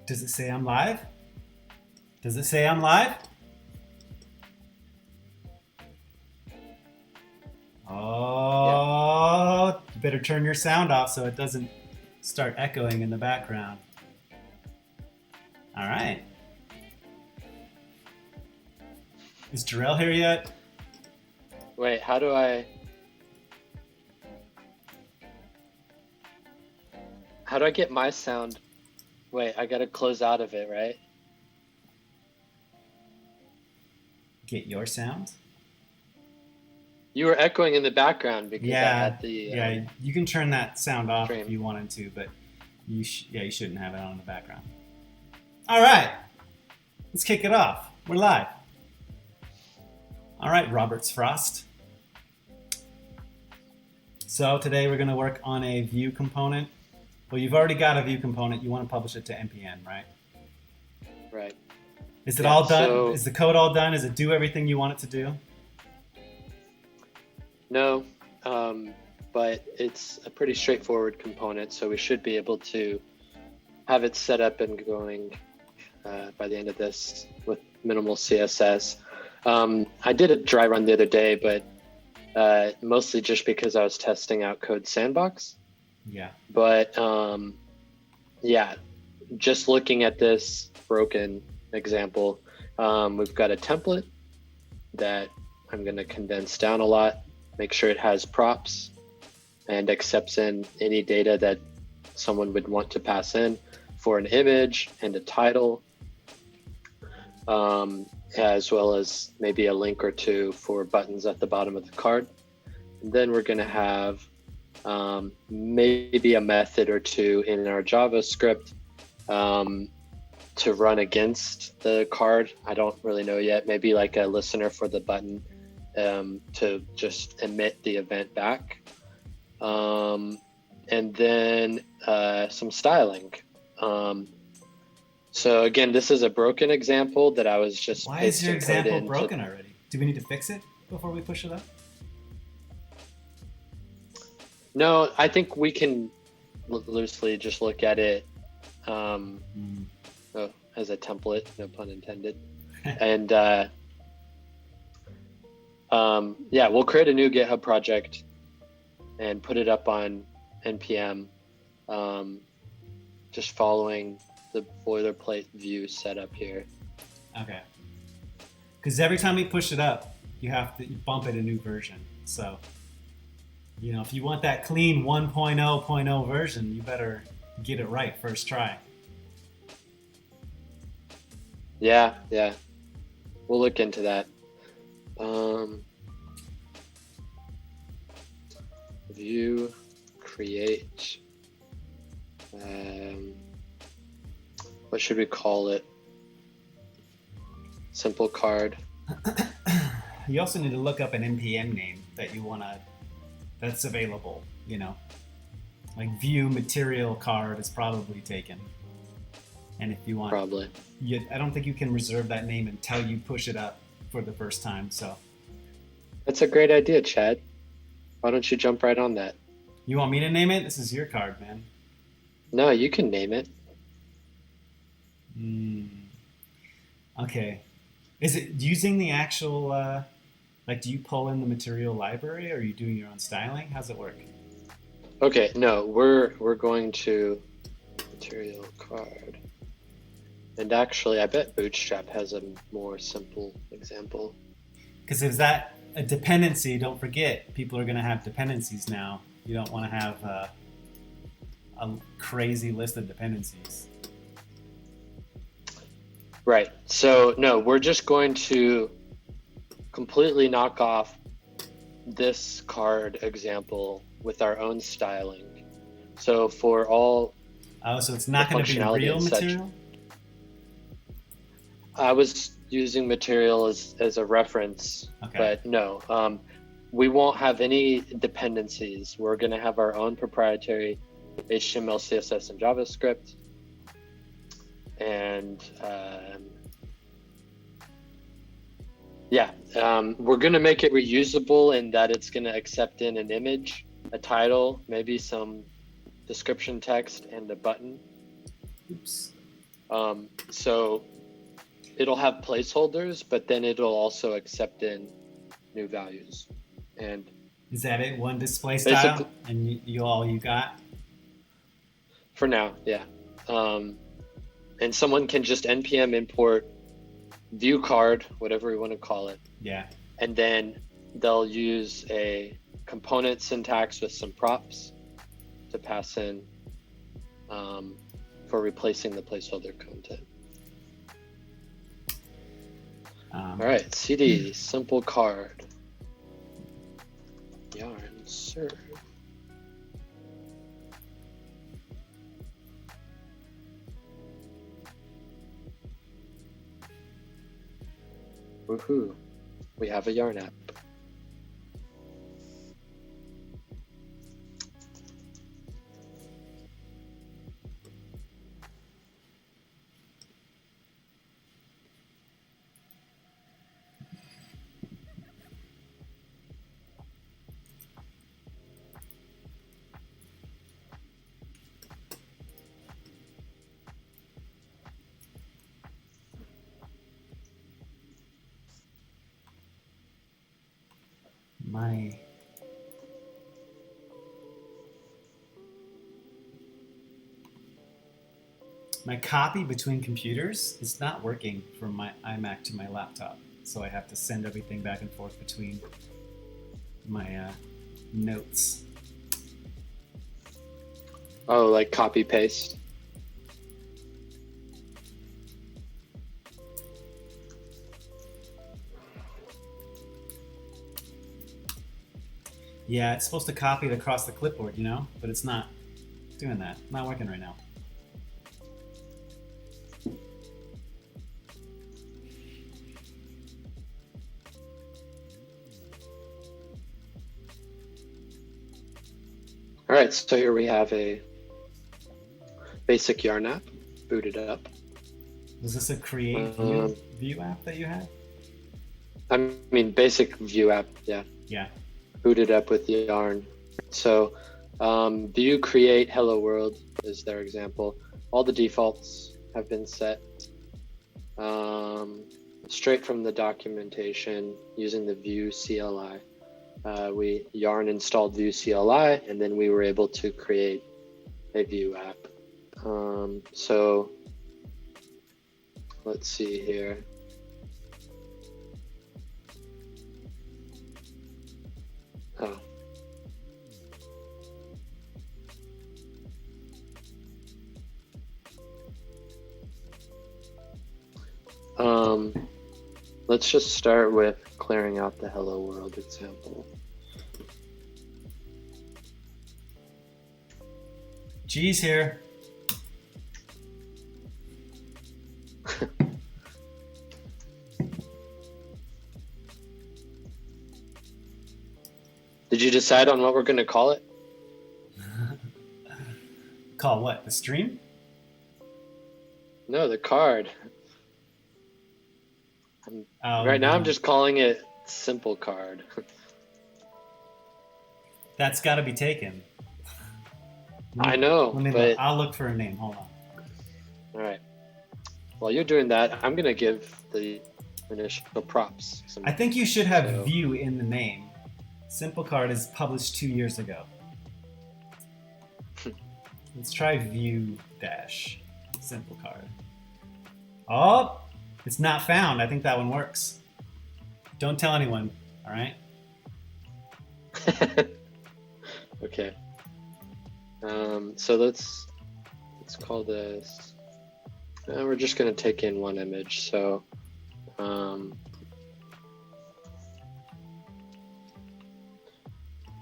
Does it say I'm live? Does it say I'm live? Oh, you better turn your sound off so it doesn't start echoing in the background. All right. Is Jarrell here yet? Wait, how do I get my sound? Wait, I gotta close out of it, right? Get your sound? You were echoing in the background because I Yeah, had the yeah. You can turn that sound off stream. if you wanted to, but you shouldn't have it on in the background. All right, let's kick it off. We're live. All right, Roberts Frost. So today we're going to work on a Vue component. Well, you've already got a Vue component. You want to publish it to npm, right? Right. Is it all done? So, Is the code all done? Does it do everything you want it to do? no, but it's a pretty straightforward component, so we should be able to have it set up and going by the end of this with minimal CSS. I did a dry run the other day, but mostly just because I was testing out Code Sandbox. Yeah. But yeah, just looking at this broken example, we've got a template that I'm going to condense down a lot, make sure it has props and accepts in any data that someone would want to pass in for an image and a title, as well as maybe a link or two for buttons at the bottom of the card. And then we're going to have maybe a method or two in our JavaScript to run against the card. I don't really know yet. Maybe like a listener for the button to just emit the event back. And then some styling. So again, this is a broken example that I was just Why is your pasting code example into. broken already? Do we need to fix it before we push it up? No, I think we can loosely just look at it as a template, no pun intended. And yeah, we'll create a new GitHub project and put it up on npm, just following the boilerplate Vue setup here. Okay. Because every time we push it up, you bump it a new version. So, if you want that clean 1.0.0 version, you better get it right first try. Yeah. We'll look into that. Vue create. What should we call it? Simple card. You also need to look up an npm name that's available. Like Vue material card is probably taken. And if you want, Probably. I don't think you can reserve that name until you push it up for the first time. So That's a great idea, Chad. Why don't you jump right on that? you want me to name it? This is your card, man. No, you can name it. Okay. Is it using the actual, do you pull in the material library or are you doing your own styling? How's it work? Okay, no, we're going to material card. And actually, I bet Bootstrap has a more simple example. Because if that a dependency, don't forget, people are going to have dependencies now. You don't want to have a crazy list of dependencies. Right. So no, we're just going to completely knock off this card example with our own styling. So for all so it's not going to be real material? I was using material as a reference, okay. But no, we won't have any dependencies. We're going to have our own proprietary HTML, CSS, and JavaScript. And we're going to make it reusable in that it's going to accept in an image, a title, maybe some description text, and a button. Oops. So it'll have placeholders, but then it'll also accept in new values. And is that it? One display style, and you all you got? For now, yeah. And someone can just npm import view card, whatever we want to call it. Yeah. And then they'll use a component syntax with some props to pass in for replacing the placeholder content. All right, CD, simple card, yarn, serve. Woohoo, we have a yarn app. My copy between computers is not working from my iMac to my laptop, so I have to send everything back and forth between my notes. Oh, like copy paste? Yeah, it's supposed to copy it across the clipboard, you know, but it's not doing that. Not working right now. All right, so here we have a basic yarn app booted up. Was this a create view app that you had? I mean, basic view app, yeah. Yeah. Booted up with yarn. So view create hello world is their example. All the defaults have been set straight from the documentation using the Vue CLI. We yarn installed Vue CLI, and then we were able to create a Vue app. So let's see here. Let's just start with clearing out the hello world example. G's here. Did you decide on what we're going to call it? Call what? The stream? No, the card. Right now I'm just calling it simple card. That's got to be taken. I know, but I'll look for a name. Hold on. All right. While you're doing that, I'm going to give the initial props. I think you should have Vue in the name. Simple card is published 2 years ago. Let's try Vue dash simple card. Oh, it's not found. I think that one works. Don't tell anyone, all right? Okay. So let's call this. We're just going to take in one image. So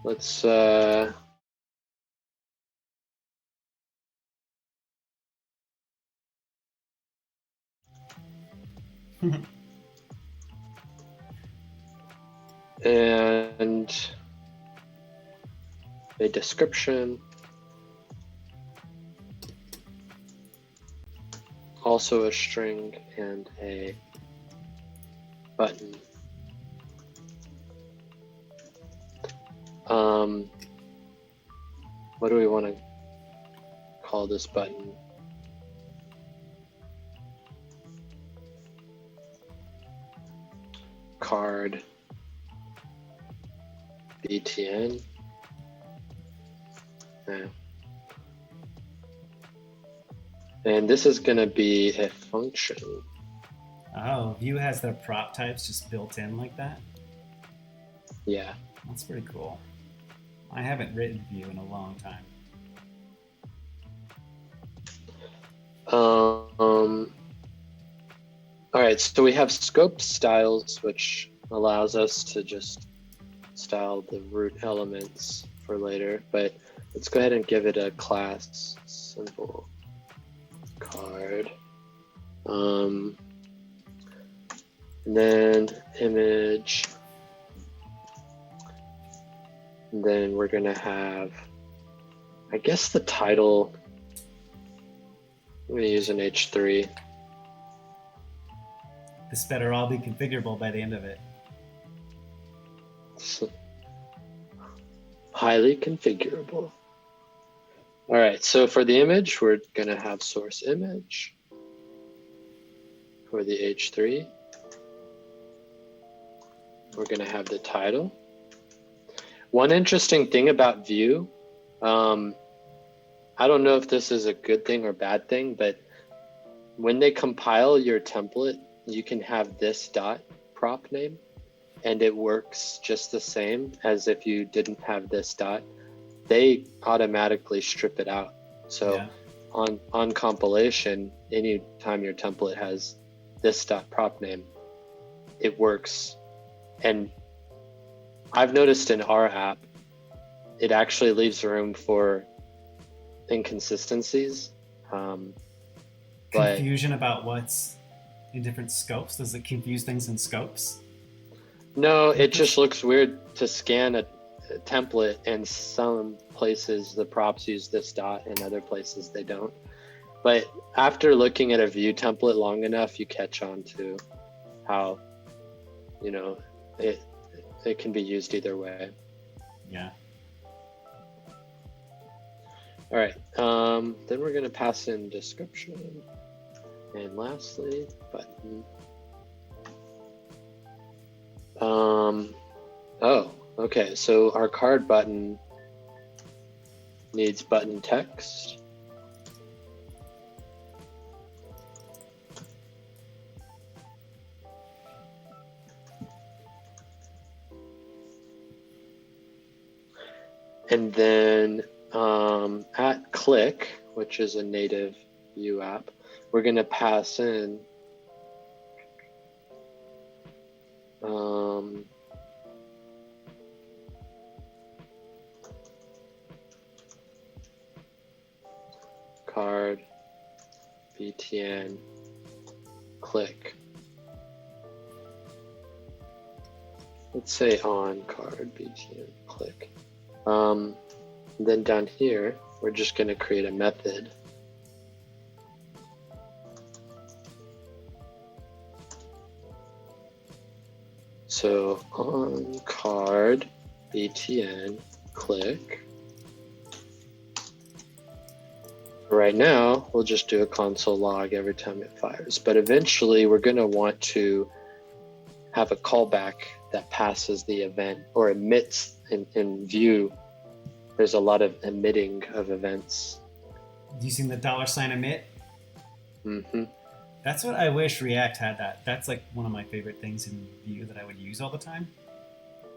let's and a description, also a string, and a button. What do we want to call this button? card btn. Yeah. And this is going to be a function. Oh, Vue has their prop types just built in like that? Yeah. That's pretty cool. I haven't written Vue in a long time. All right, so we have scope styles, which allows us to just style the root elements for later, but let's go ahead and give it a class simple card. And then image. And then we're gonna have, I guess the title, I'm gonna use an H3. This better all be configurable by the end of it. So, highly configurable. All right, so for the image, we're gonna have source image. For the H3, we're gonna have the title. One interesting thing about Vue, I don't know if this is a good thing or bad thing, but when they compile your template, you can have this dot prop name, and it works just the same as if you didn't have this dot. They automatically strip it out. So Yeah. on compilation, anytime your template has this dot prop name, it works. And I've noticed in our app, it actually leaves room for inconsistencies. But Confusion about what's in different scopes? Does it confuse things in scopes? no, it just looks weird to scan a template, and some places the props use this dot and other places they don't. But after looking at a Vue template long enough, you catch on to how, it can be used either way. Yeah. All right, then we're gonna pass in description. And lastly, button. Oh, okay, so our card button needs button text. And then at click, which is a native Vue app, we're going to pass in card btn click. Let's say on card btn click. Then down here, we're just going to create a method. So on card btn click. Right now, we'll just do a console log every time it fires. But eventually, we're going to want to have a callback that passes the event or emits in Vue. There's a lot of emitting of events. Using the $emit? Mm-hmm. That's what I wish React had that. That's like one of my favorite things in Vue that I would use all the time.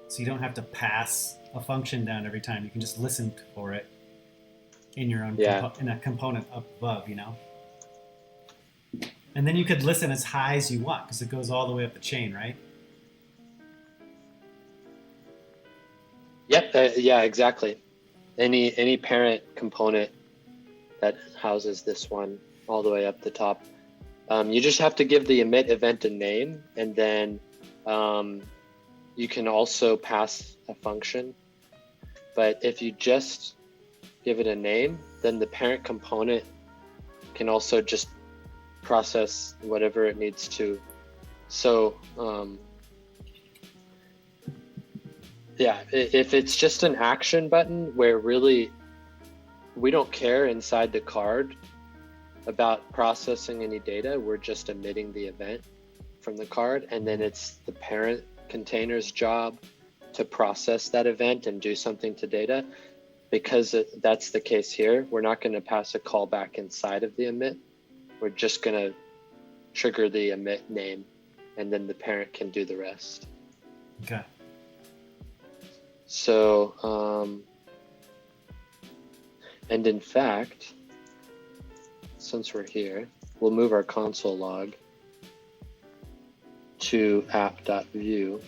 So you don't have to pass a function down every time. You can just listen for it in your own in a component up above, And then you could listen as high as you want because it goes all the way up the chain, right? Yep. Yeah, exactly. Any parent component that houses this one all the way up the top. You just have to give the emit event a name, and then you can also pass a function. But if you just give it a name, then the parent component can also just process whatever it needs to. So yeah, if it's just an action button where really we don't care inside the card about processing any data, we're just emitting the event from the card, and then it's the parent container's job to process that event and do something to data. Because that's the case here, we're not going to pass a callback inside of the emit. We're just going to trigger the emit name, and then the parent can do the rest. Okay. So, and in fact, since we're here, we'll move our console log to app.view.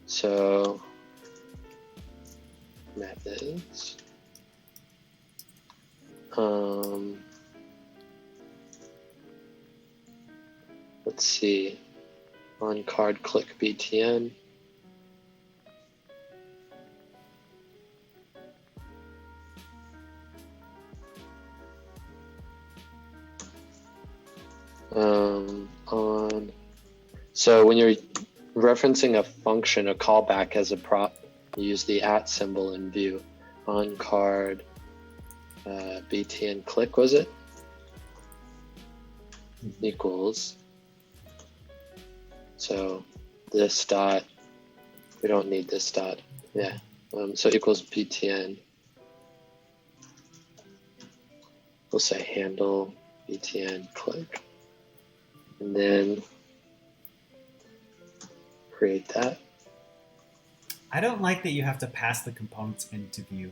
So methods. Let's see. On card click btn. So when you're referencing a function, a callback as a prop, you use the @ symbol in Vue. On card btn click, was it? Equals. So this dot, we don't need this dot. Yeah. So equals btn. We'll say handle btn click. And then create that. I don't like that you have to pass the components into Vue.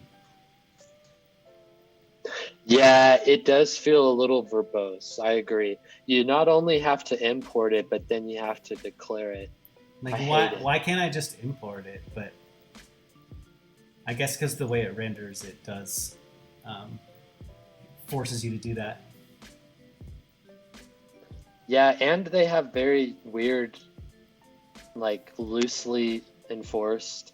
Yeah, it does feel a little verbose. I agree. You not only have to import it, but then you have to declare it. Like, I why hate it. why can't I just import it? But I guess because the way it renders, it does forces you to do that. Yeah, and they have very weird, like loosely enforced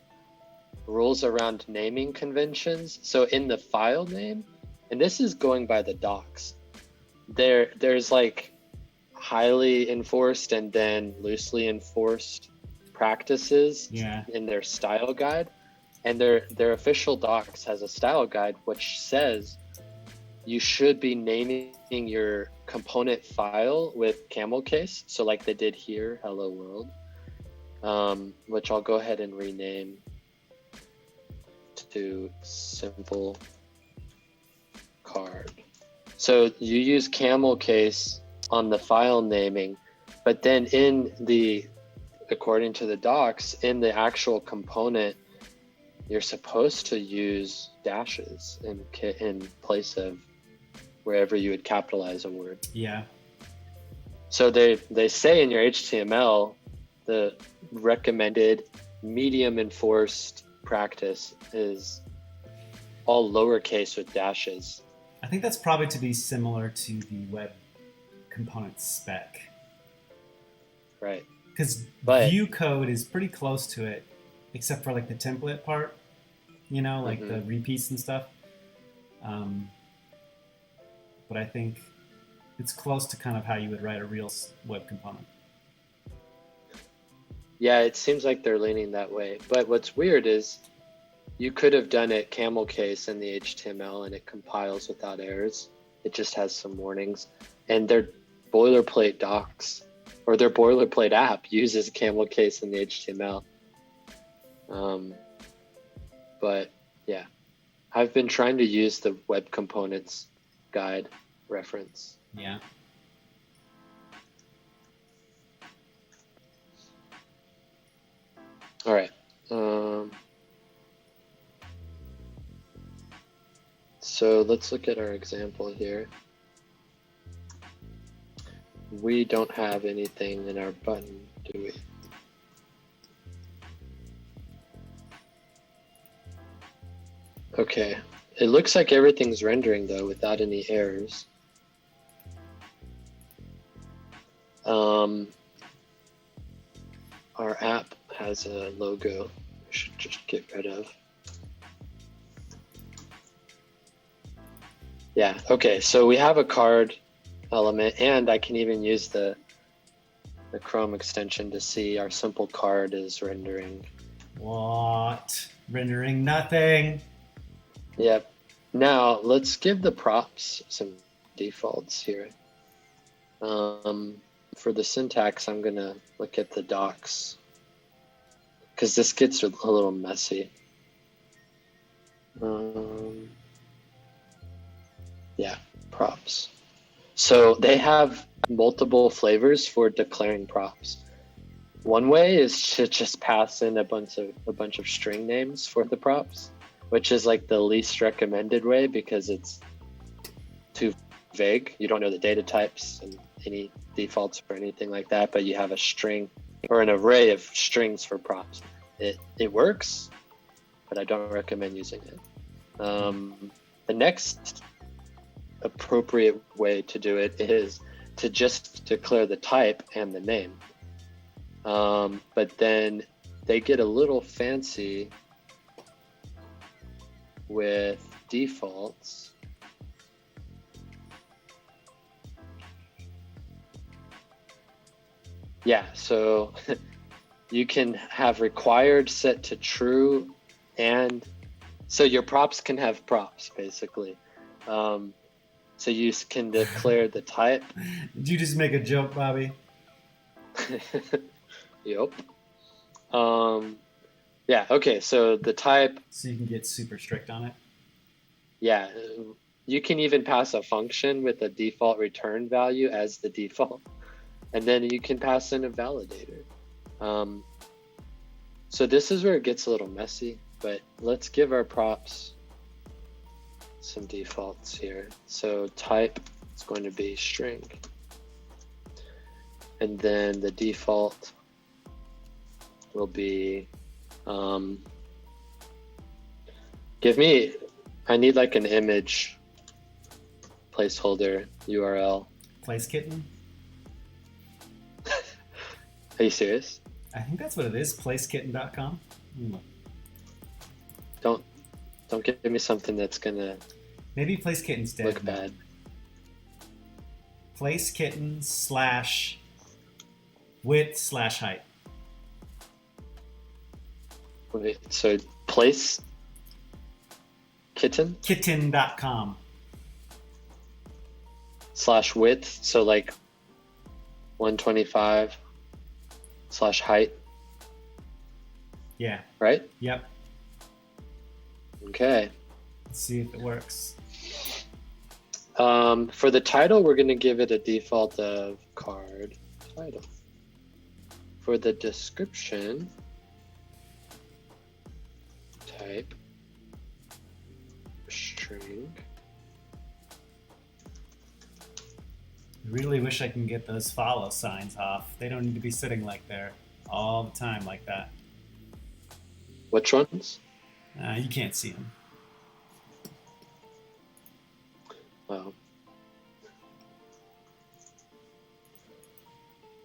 rules around naming conventions. So in the file name, and this is going by the docs, there's like highly enforced and then loosely enforced practices in their style guide. And their official docs has a style guide which says you should be naming your component file with camel case. So like they did here, hello world, which I'll go ahead and rename to simple card. So you use camel case on the file naming, but then according to the docs, in the actual component, you're supposed to use dashes in place of wherever you would capitalize a word. Yeah. So they say in your HTML, the recommended medium enforced practice is all lowercase with dashes. I think that's probably to be similar to the web component spec. Right. Because Vue code is pretty close to it, except for like the template part, like the repeats and stuff. But I think it's close to kind of how you would write a real web component. Yeah, it seems like they're leaning that way. But what's weird is you could have done it camel case in the HTML and it compiles without errors. It just has some warnings. And their boilerplate docs or their boilerplate app uses camel case in the HTML. But yeah, I've been trying to use the web components guide reference. Yeah. All right. So let's look at our example here. We don't have anything in our button, do we? Okay, it looks like everything's rendering though without any errors. Our app has a logo we should just get rid of. Yeah, okay, so we have a card element and I can even use the Chrome extension to see our simple card is rendering. What? Rendering nothing. Yep. Now let's give the props some defaults here. for the syntax, I'm going to look at the docs because this gets a little messy. Yeah, props. So they have multiple flavors for declaring props. One way is to just pass in a bunch of string names for the props, which is like the least recommended way because it's too vague. You don't know the data types and any defaults or anything like that, but you have a string or an array of strings for props. It works, but I don't recommend using it. The next appropriate way to do it is to just declare the type and the name. But then they get a little fancy with defaults. Yeah, so you can have required set to true, and so your props can have props basically. So you can declare the type. Did you just make a joke, Bobby? Yep. Yeah, okay, so the type. So you can get super strict on it. Yeah, you can even pass a function with a default return value as the default. And then you can pass in a validator. So this is where it gets a little messy, but let's give our props some defaults here. So type is going to be string. And then the default will be, I need like an image placeholder URL. Place kitten? Are you serious? I think that's what it is, placekitten.com. Don't give me something that's gonna maybe placekitten's dead. Look bad. Placekitten /width/height. Wait, so place kitten? Kitten.com. /width, so like 125 /height. Yeah. Right? Yep. Okay. Let's see if it works. For the title, we're going to give it a default of card title. For the description, type string. I really wish I can get those follow signs off. They don't need to be sitting like there all the time like that. Which ones? You can't see them. Oh.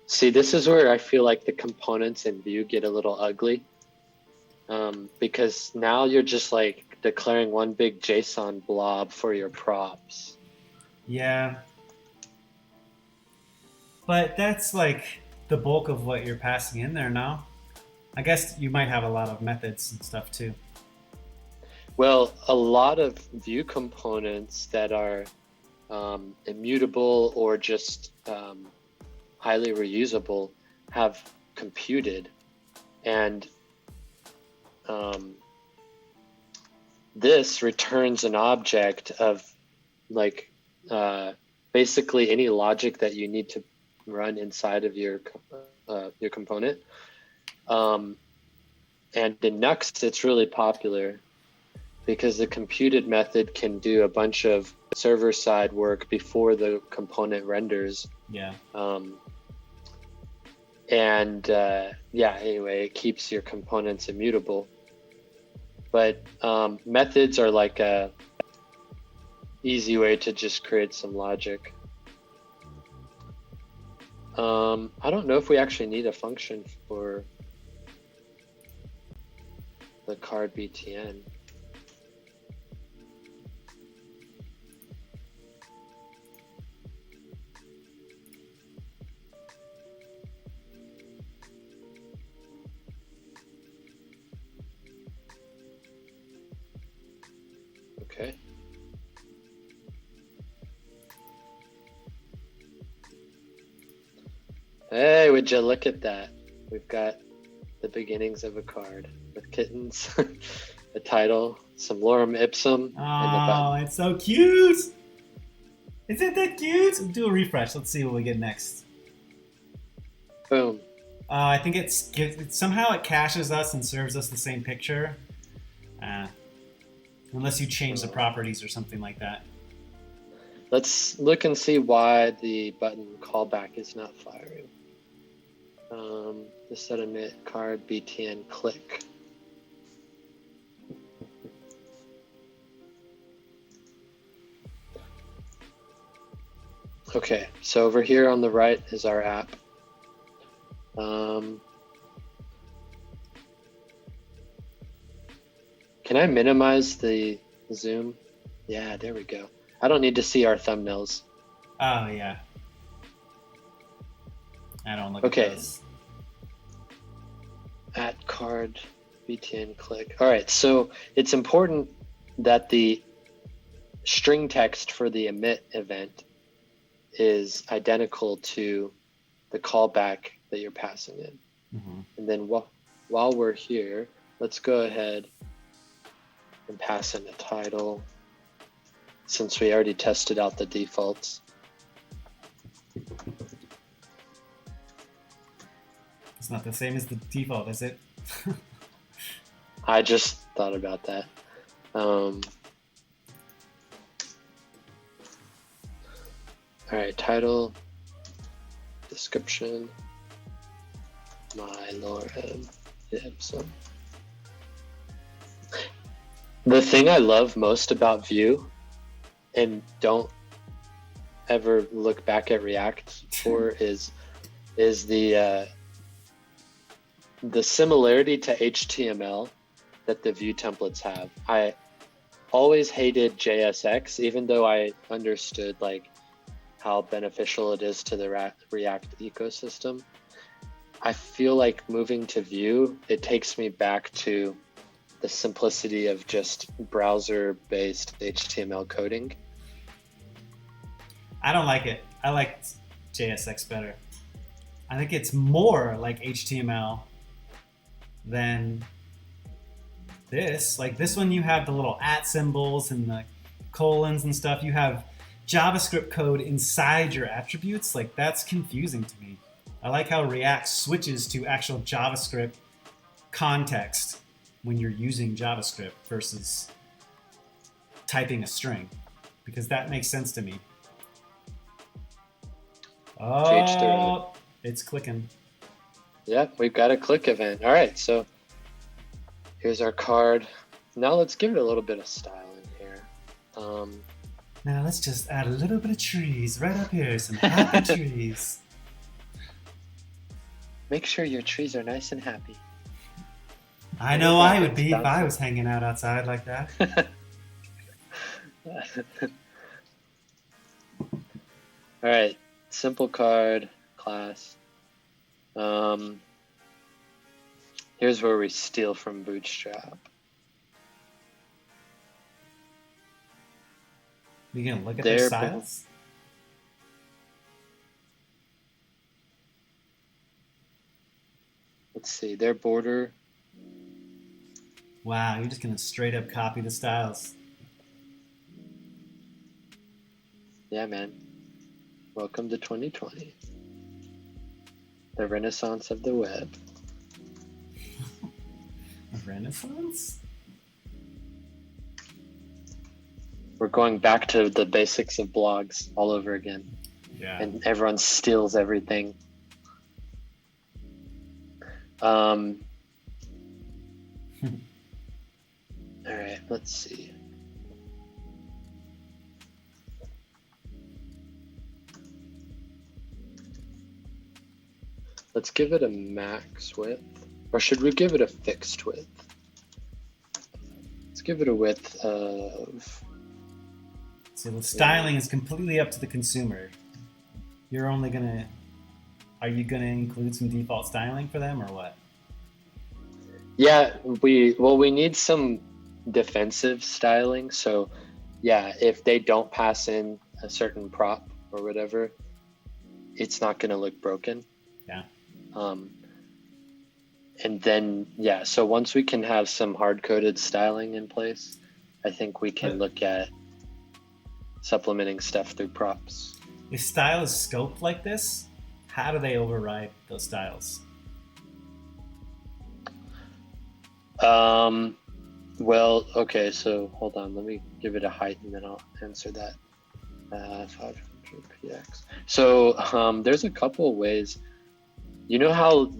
See, this is where I feel like the components in Vue get a little ugly, because now you're just like declaring one big JSON blob for your props. Yeah. But that's like the bulk of what you're passing in there now. I guess you might have a lot of methods and stuff too. Well, a lot of Vue components that are immutable or just highly reusable have computed, and this returns an object of like basically any logic that you need to run inside of your component. And in Nuxt, it's really popular because the computed method can do a bunch of server-side work before the component renders. Yeah. Anyway, it keeps your components immutable. But methods are like a easy way to just create some logic. I don't know if we actually need a function for the card BTN. Okay. Hey, would you look at that? We've got the beginnings of a card with kittens, a title, some lorem ipsum, and the Oh, button. it's so cute. Isn't that cute? Do a refresh. Let's see what we get next. Boom. I think somehow it caches us and serves us the same picture. Unless you change the properties or something like that. Let's look and see why the button callback is not firing. The set emit card btn click. Okay, so over here on the right is our app. Can I minimize the zoom? Yeah, there we go. I don't need to see our thumbnails. Oh, yeah. I don't look Okay. at those. At card btn click. All right, so it's important that the string text for the emit event is identical to the callback that you're passing in. Mm-hmm. And then while we're here, let's go ahead and pass in a title, since we already tested out the defaults. It's not the same as the default, is it? I just thought about that. All right, title, description, my lorem ipsum. The thing I love most about Vue, and don't ever look back at React for, is the similarity to HTML that the Vue templates have. I always hated JSX, even though I understood like how beneficial it is to the React ecosystem. I feel like moving to Vue, it takes me back to the simplicity of just browser-based HTML coding. I don't like it. I like JSX better. I think it's more like HTML than this. Like this one, you have the little @ symbols and the colons and stuff. You have JavaScript code inside your attributes. Like that's confusing to me. I like how React switches to actual JavaScript context when you're using JavaScript versus typing a string, because that makes sense to me. Oh, it's clicking. Yep, we've got a click event. All right, so here's our card. Now let's give it a little bit of style in here. Now let's just add a little bit of trees right up here, some happy trees. Make sure your trees are nice and happy. I know I would be if I was hanging out outside like that. All right, simple card, class. Here's where we steal from Bootstrap. You gonna look at their styles? Let's see, their border. Wow, you're just gonna straight up copy the styles. Yeah, man. Welcome to 2020. The renaissance of the web. A renaissance? We're going back to the basics of blogs all over again. Yeah. And everyone steals everything. All right, let's see. Let's give it a max width, or should we give it a fixed width? Let's give it a width of... So the styling is completely up to the consumer. You're only gonna... Are you gonna include some default styling for them or what? Yeah, we need some defensive styling. So yeah, if they don't pass in a certain prop or whatever, it's not gonna look broken. And then, yeah, so once we can have some hard-coded styling in place, I think we can look at supplementing stuff through props. If style is scoped like this, how do they override those styles? Well, okay, so hold on, let me give it a height and then I'll answer that. 500 px. So there's a couple of ways. You know how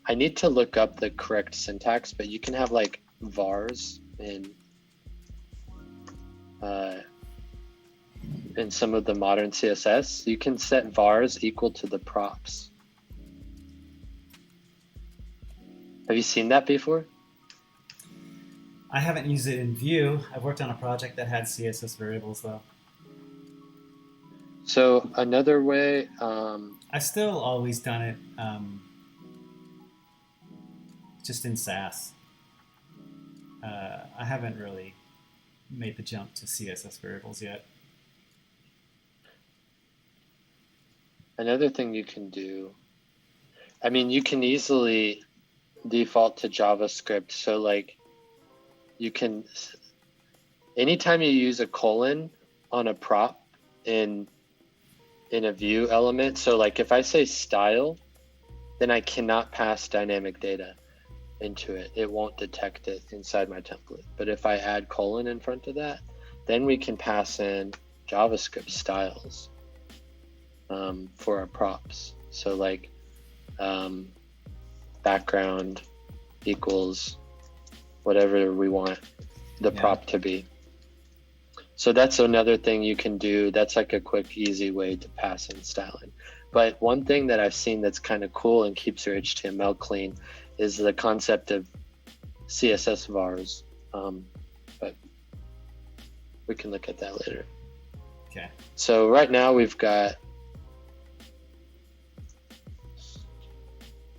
I need to look up the correct syntax, but you can have like vars in some of the modern CSS. You can set vars equal to the props. Have you seen that before? I haven't used it in Vue. I've worked on a project that had CSS variables though. So another way, I've still always done it just in Sass. I haven't really made the jump to CSS variables yet. another thing you can do, I mean, you can easily default to JavaScript. So like you can, anytime you use a colon on a prop in a view element, so like if I say style, then I cannot pass dynamic data into it. It won't detect it inside my template. But if I add colon in front of that, then we can pass in JavaScript styles for our props. So like background equals whatever we want the prop to be. So that's another thing you can do. That's like a quick, easy way to pass in styling. But one thing that I've seen that's kind of cool and keeps your HTML clean is the concept of CSS vars. But we can look at that later. Okay. So right now we've got,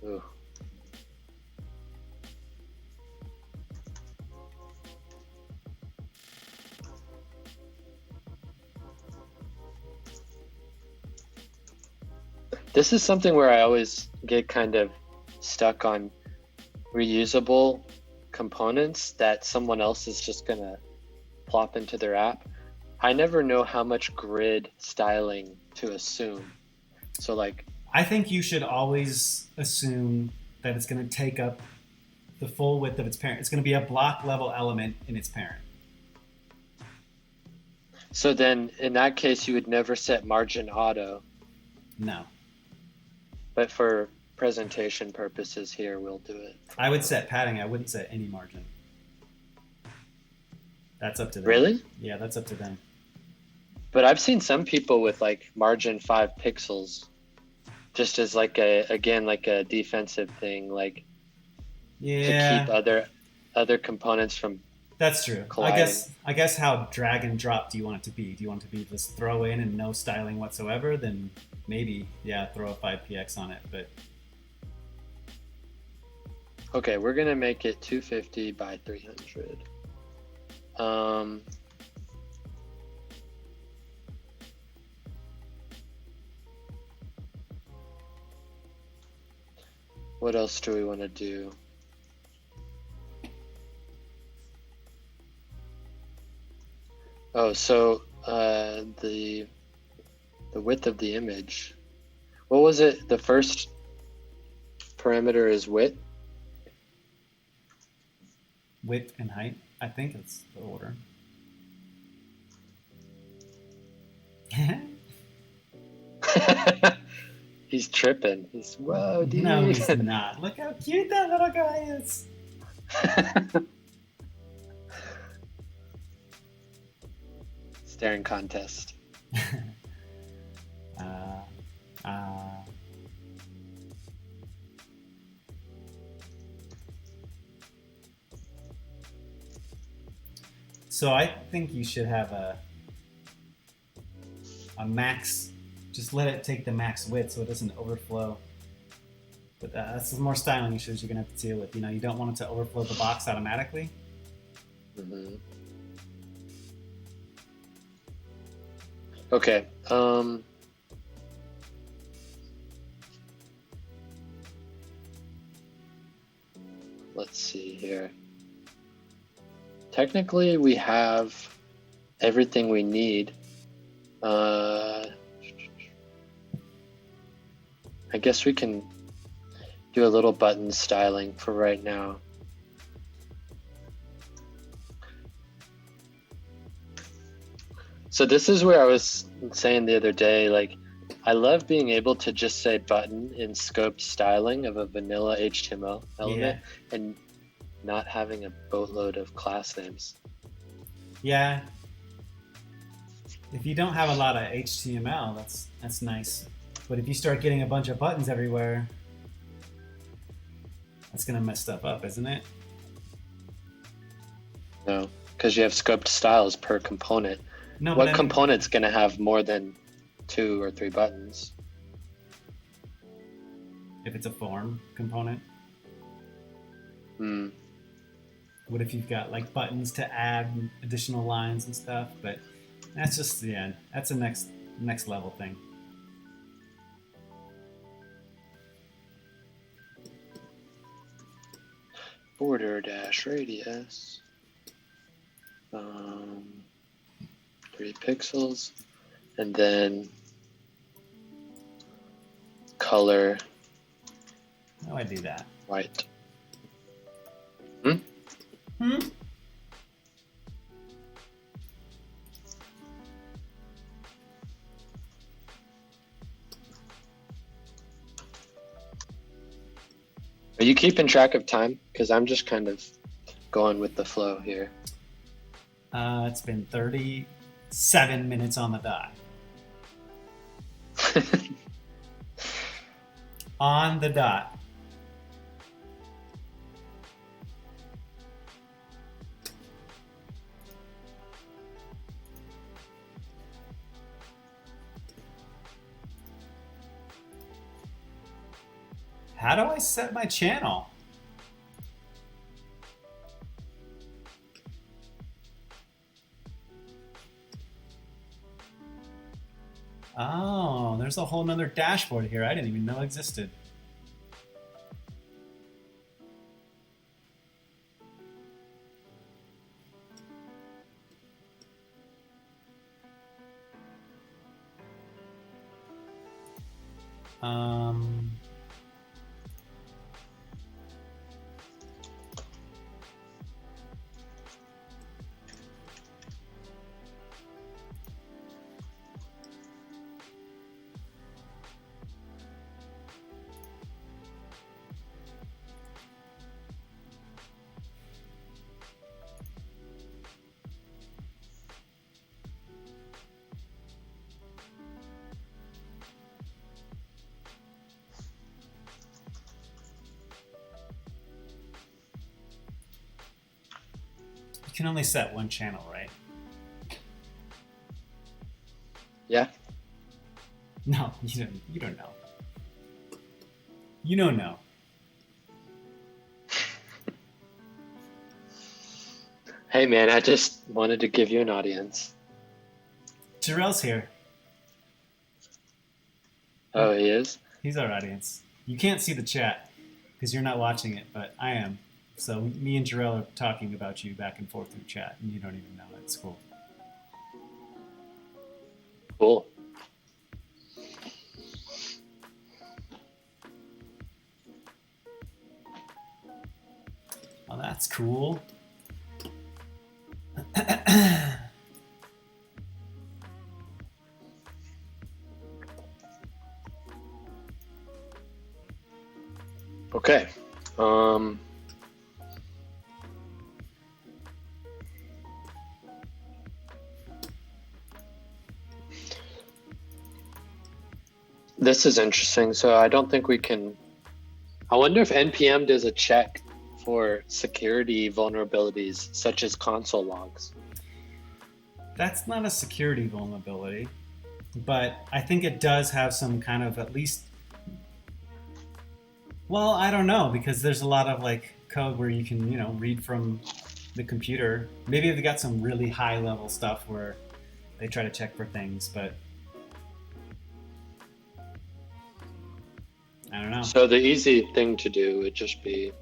ooh. This is something where I always get kind of stuck on reusable components that someone else is just gonna plop into their app. I never know how much grid styling to assume. So like, I think you should always assume that it's going to take up the full width of its parent. It's going to be a block level element in its parent. so then in that case, you would never set margin auto, No. but for presentation purposes here, we'll do it. I would set padding. I wouldn't set any margin. That's up to them. Really? Yeah, that's up to them. But I've seen some people with like margin 5 pixels, just as like like a defensive thing, like to keep other components from That's true. colliding. I guess how drag and drop do you want it to be? Do you want it to be just throw in and no styling whatsoever? Then maybe, yeah, throw a 5px on it. But Okay, we're gonna make it 250 by 300. What else do we want to do? Oh, so the width of the image. What was it? The first parameter is width. width and height, I think it's the order. He's tripping. He's, whoa, dude. No, he's not. Look how cute that little guy is. Staring contest. So I think you should have a max. Just let it take the max width so it doesn't overflow. But that's the more styling issues you're gonna have to deal with. You know, you don't want it to overflow the box automatically. Mm-hmm. Okay. see here. Technically, we have everything we need. I guess we can do a little button styling for right now. So this is where I was saying the other day, like, I love being able to just say button in scoped styling of a vanilla HTML element and not having a boatload of class names. Yeah. If you don't have a lot of HTML, that's nice. But if you start getting a bunch of buttons everywhere, that's gonna mess stuff up, isn't it? No, because you have scoped styles per component. No, what component's gonna have more than 2 or 3 buttons? If it's a form component. Hmm. What if you've got like buttons to add additional lines and stuff? But that's just that's a next level thing. Border dash radius. 3 pixels, and then color. How do I do that? White. Are you keeping track of time? Because I'm just kind of going with the flow here. It's been 37 minutes on the dot. On the dot. How do I set my channel? Oh, there's a whole nother dashboard here I didn't even know existed. You can only set one channel, right? Yeah. No, you don't know. You don't know. Hey man, I just wanted to give you an audience. Jarrell's here. Oh, he is? He's our audience. You can't see the chat because you're not watching it, but I am. So me and Jarrell are talking about you back and forth through chat, and you don't even know. It's cool. Cool. Well, that's cool. Okay. This is interesting. So I don't think we can. I wonder if NPM does a check for security vulnerabilities such as console logs. That's not a security vulnerability, but I think it does have some kind of at least. Well, I don't know, because there's a lot of like code where you can, read from the computer. Maybe they've got some really high level stuff where they try to check for things, but I don't know. So the easy thing to do would just be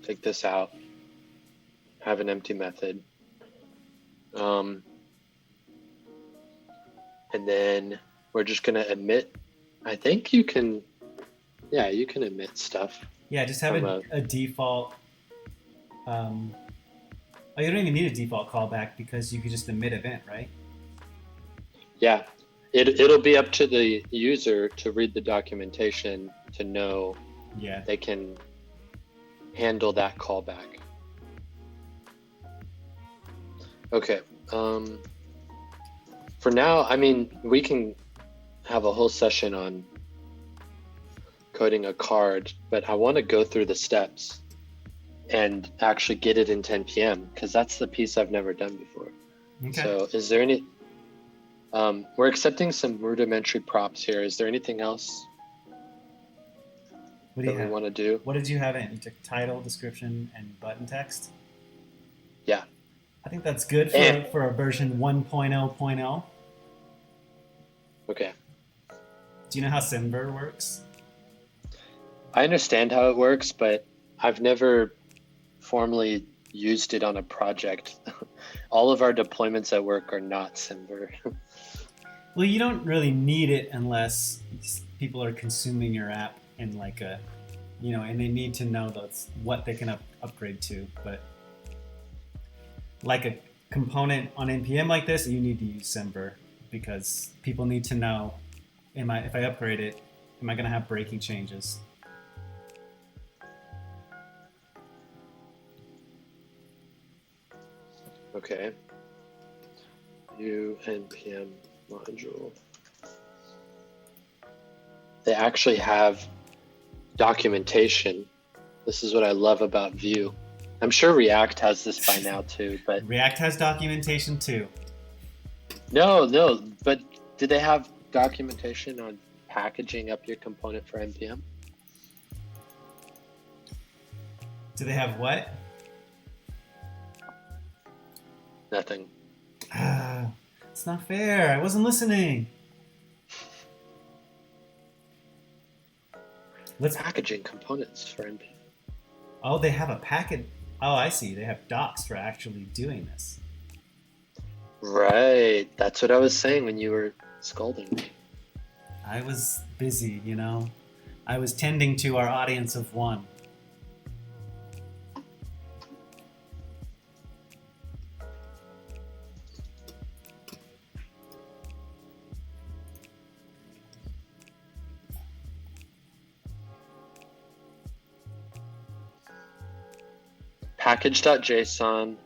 take this out, have an empty method. And then we're just going to emit. I think you can, you can emit stuff. Yeah, just have a default. You don't even need a default callback because you could just emit event, right? Yeah, it'll be up to the user to read the documentation to know they can handle that callback. Okay. For now, I mean, we can have a whole session on coding a card, but I want to go through the steps and actually get it into NPM because that's the piece I've never done before. Okay. So is there any, we're accepting some rudimentary props here. Is there anything else we want to do? What did you have in? You took title, description, and button text? Yeah. I think that's good for a version 1.0.0. Okay. Do you know how Simver works? I understand how it works, but I've never formally used it on a project. All of our deployments at work are not Simver. Well, you don't really need it unless people are consuming your app in like a, and they need to know that's what they can upgrade to. But like a component on NPM like this, you need to use Simver because people need to know, if I upgrade it, am I going to have breaking changes? Okay. Vue npm module. They actually have documentation. This is what I love about Vue. I'm sure React has this by now too, but React has documentation too. No, but do they have documentation on packaging up your component for npm? Do they have what? Nothing. It's not fair. I wasn't listening. Packaging components for npm. Oh, they have a package. Oh, I see. They have docs for actually doing this. Right. That's what I was saying when you were scolding me. I was busy, I was tending to our audience of one. Package.json,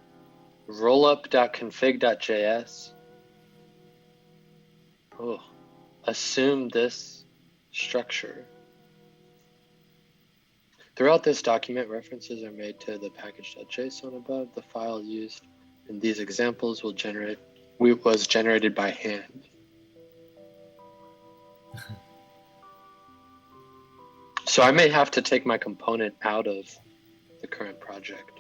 rollup.config.js. Oh, assume this structure. Throughout this document, references are made to the package.json above. The file used in these examples was generated by hand. So I may have to take my component out of the current project.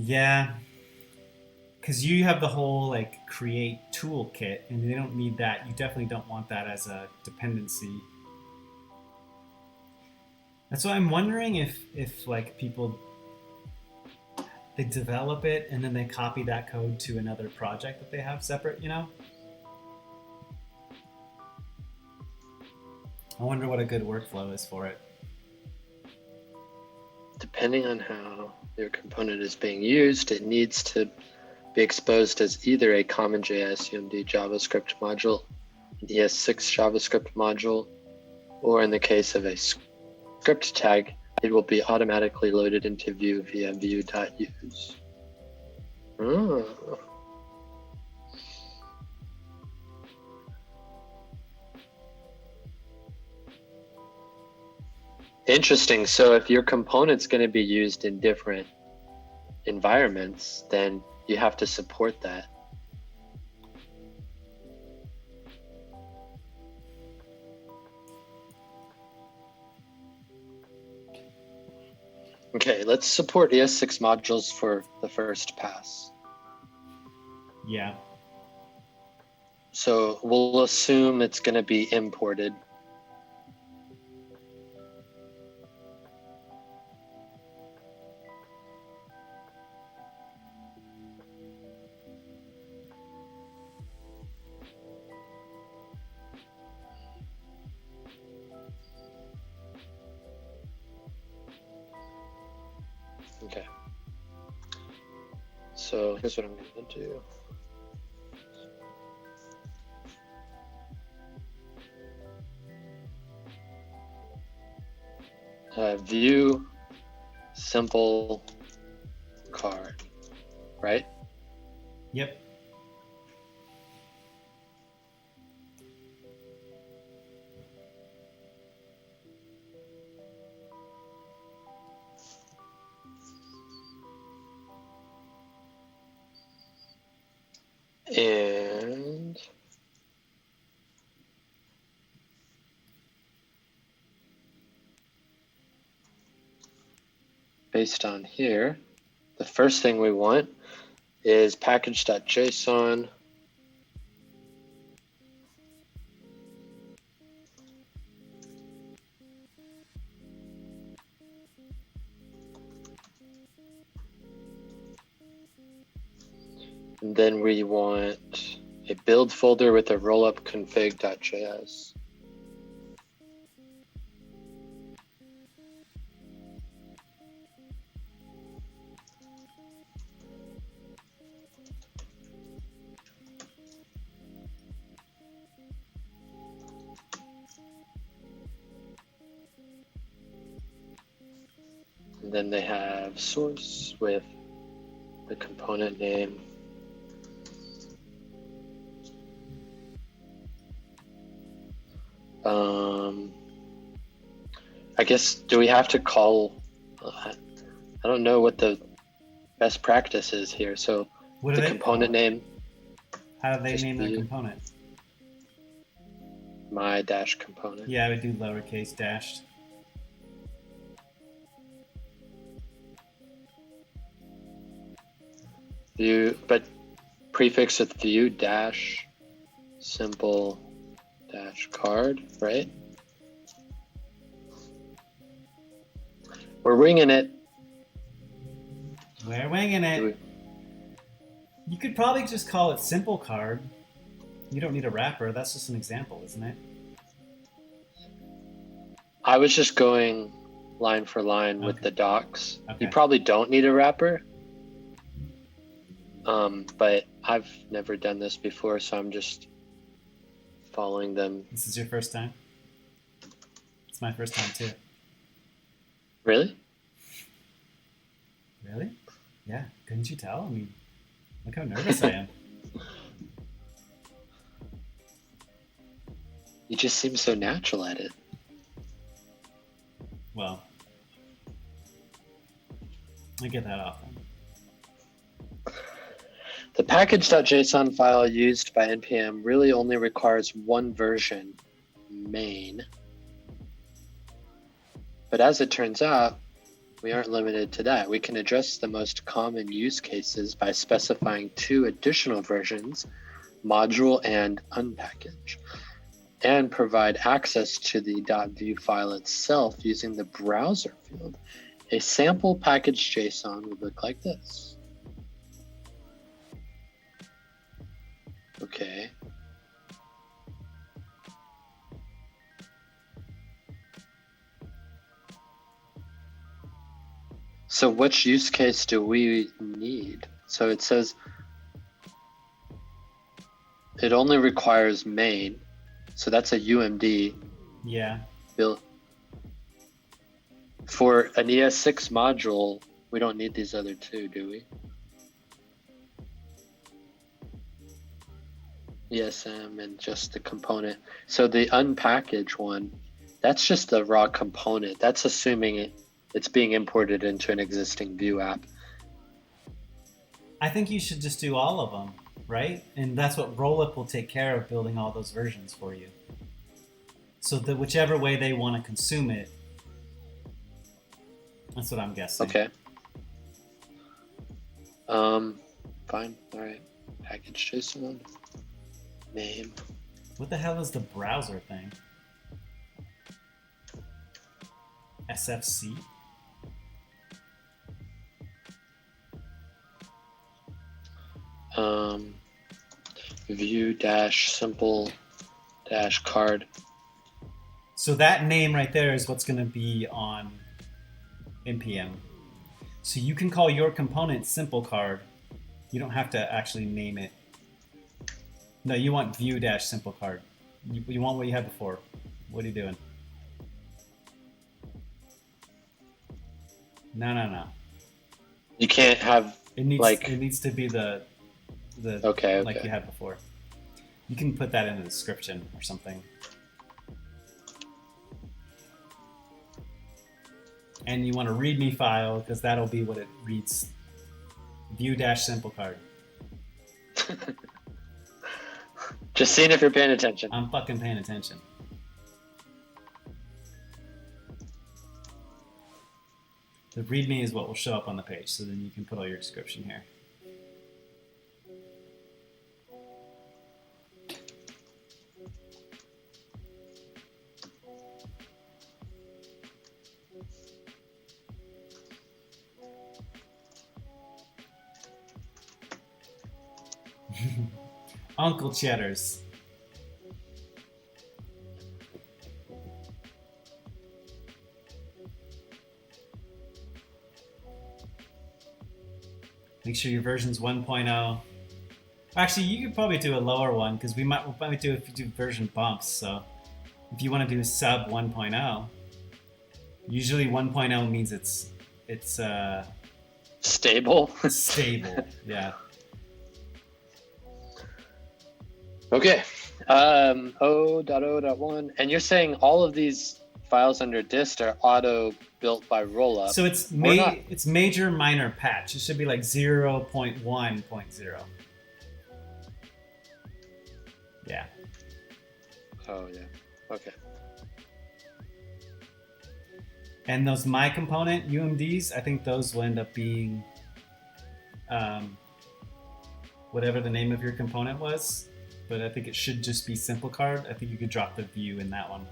Yeah, because you have the whole create toolkit, and they don't need that. You definitely don't want that as a dependency. That's why I'm wondering if people, they develop it and then they copy that code to another project that they have separate. I wonder what a good workflow is for it. Depending on how your component is being used, it needs to be exposed as either a common JS UMD JavaScript module, an ES6 JavaScript module, or in the case of a script tag, it will be automatically loaded into Vue via vue.use. Oh. Interesting. So if your component's going to be used in different environments, then you have to support that. Okay, let's support ES6 modules for the first pass. Yeah. So we'll assume it's going to be imported. So here's what I'm going to do. View simple card, right? Yep. And based on here, the first thing we want is package.json. And then we want a build folder with a rollup config.js. And then they have source with the component name. I guess, do we have to call, I don't know what the best practice is here. So What do the they component call it? name, How do they just name their view. component? my dash component. Yeah, I would do lowercase dashed. View, but prefix with view dash simple dash card, right? We're winging it. We're winging it. You could probably just call it simple card. You don't need a wrapper. That's just an example, isn't it? I was just going line for line with Okay. the docs. Okay. You probably don't need a wrapper. But I've never done this before, so I'm just following them. This is your first time? It's my first time too. Really? Really? Yeah. Couldn't you tell? I mean, look how nervous I am. You just seem so natural at it. Well, I get that often. The package.json file used by npm really only requires one version, main. But as it turns out, we aren't limited to that. We can address the most common use cases by specifying two additional versions, module and unpackage, and provide access to the .vue file itself using the browser field. A sample package JSON would look like this. Okay. So which use case do we need? So it says it only requires main. So that's a UMD Yeah. build. For an ES6 module, we don't need these other two, do we? ESM and just the component. So the unpackaged one, that's just the raw component. That's assuming it's being imported into an existing Vue app. I think you should just do all of them, right? And that's what Rollup will take care of, building all those versions for you. So that whichever way they want to consume it, that's what I'm guessing. Okay. Fine. All right. Package JSON. Name. What the hell is the browser thing? SFC? View dash simple dash card. So that name right there is what's going to be on npm. So you can call your component simple card, You don't have to actually name it. No, you want view dash simple card. You want what you had before. What are you doing? No. You can't have It needs like. it needs to be the Okay. like you had before. You can put that in the description or something. And you want a README file because that'll be what it reads. View dash simple card. Just seeing if you're paying attention. I'm fucking paying attention. The README is what will show up on the page, so then you can put all your description here. Uncle Cheddars. Make sure your version's 1.0. Actually, you could probably do a lower one because we might do if you do version bumps. So if you want to do sub 1.0, usually 1.0 means it's Stable. stable. Yeah. Okay. 0.0.1, and you're saying all of these files under dist are auto built by rollup. So it's major minor patch. It should be like 0.1.0. Yeah. Oh yeah. Okay. And those my component UMDs, I think those will end up being whatever the name of your component was. But I think it should just be simple card. I think you could drop the view in that one.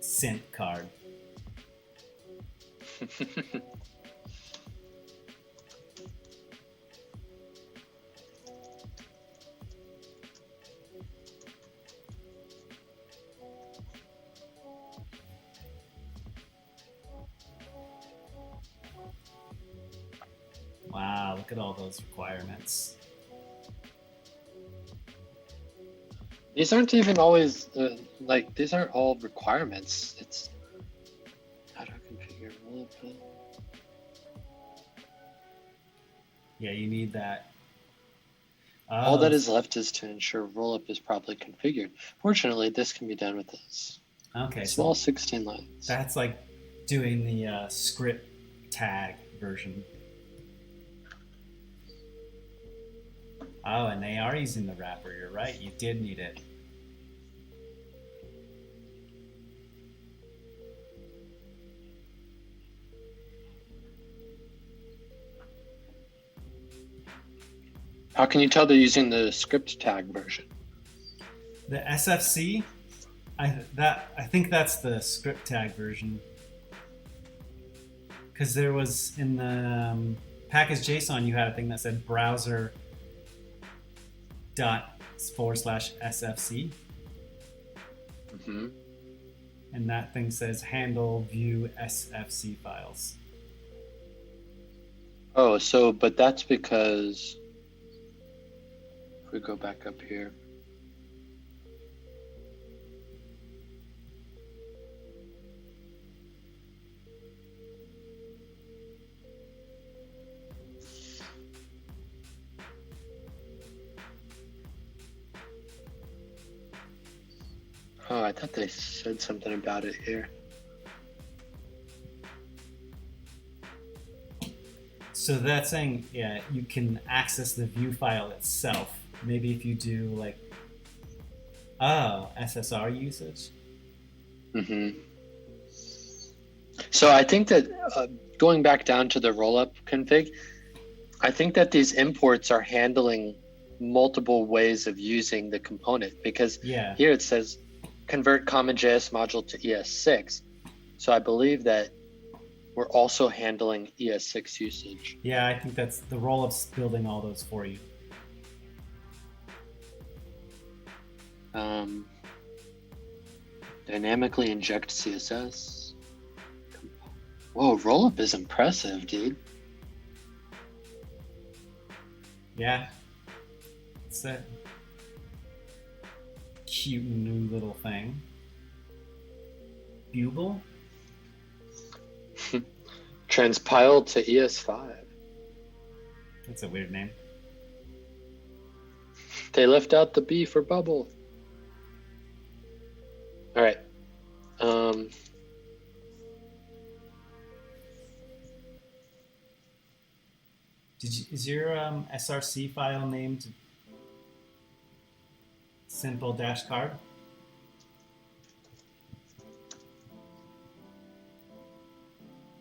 Synth card. Wow, look at all those requirements. These aren't even always these aren't all requirements. It's how to configure rollup. Yeah, you need that. All that is left is to ensure rollup is properly configured. Fortunately, this can be done with this small 16 lines. That's like doing the script tag version. Oh, and they are using the wrapper. You're right. You did need it. How can you tell they're using the script tag version? The SFC, I think that's the script tag version. Because there was in the package JSON, you had a thing that said browser ./SFC. Mm-hmm. And that thing says handle view SFC files. Oh, but that's because if we go back up here. Oh, I thought they said something about it here. So that's saying, yeah, you can access the view file itself. Maybe if you do like, SSR usage. Mm-hmm. So I think that going back down to the rollup config, I think that these imports are handling multiple ways of using the component because here it says convert common JS module to ES6. So I believe that we're also handling ES6 usage. Yeah, I think that's the roll-up's building all those for you. Dynamically inject CSS. Whoa, rollup is impressive, dude. Yeah. It's a cute new little thing. Bugle? Transpile to ES5. That's a weird name. They left out the B for bubble. All right. Is your src file named simple dash card?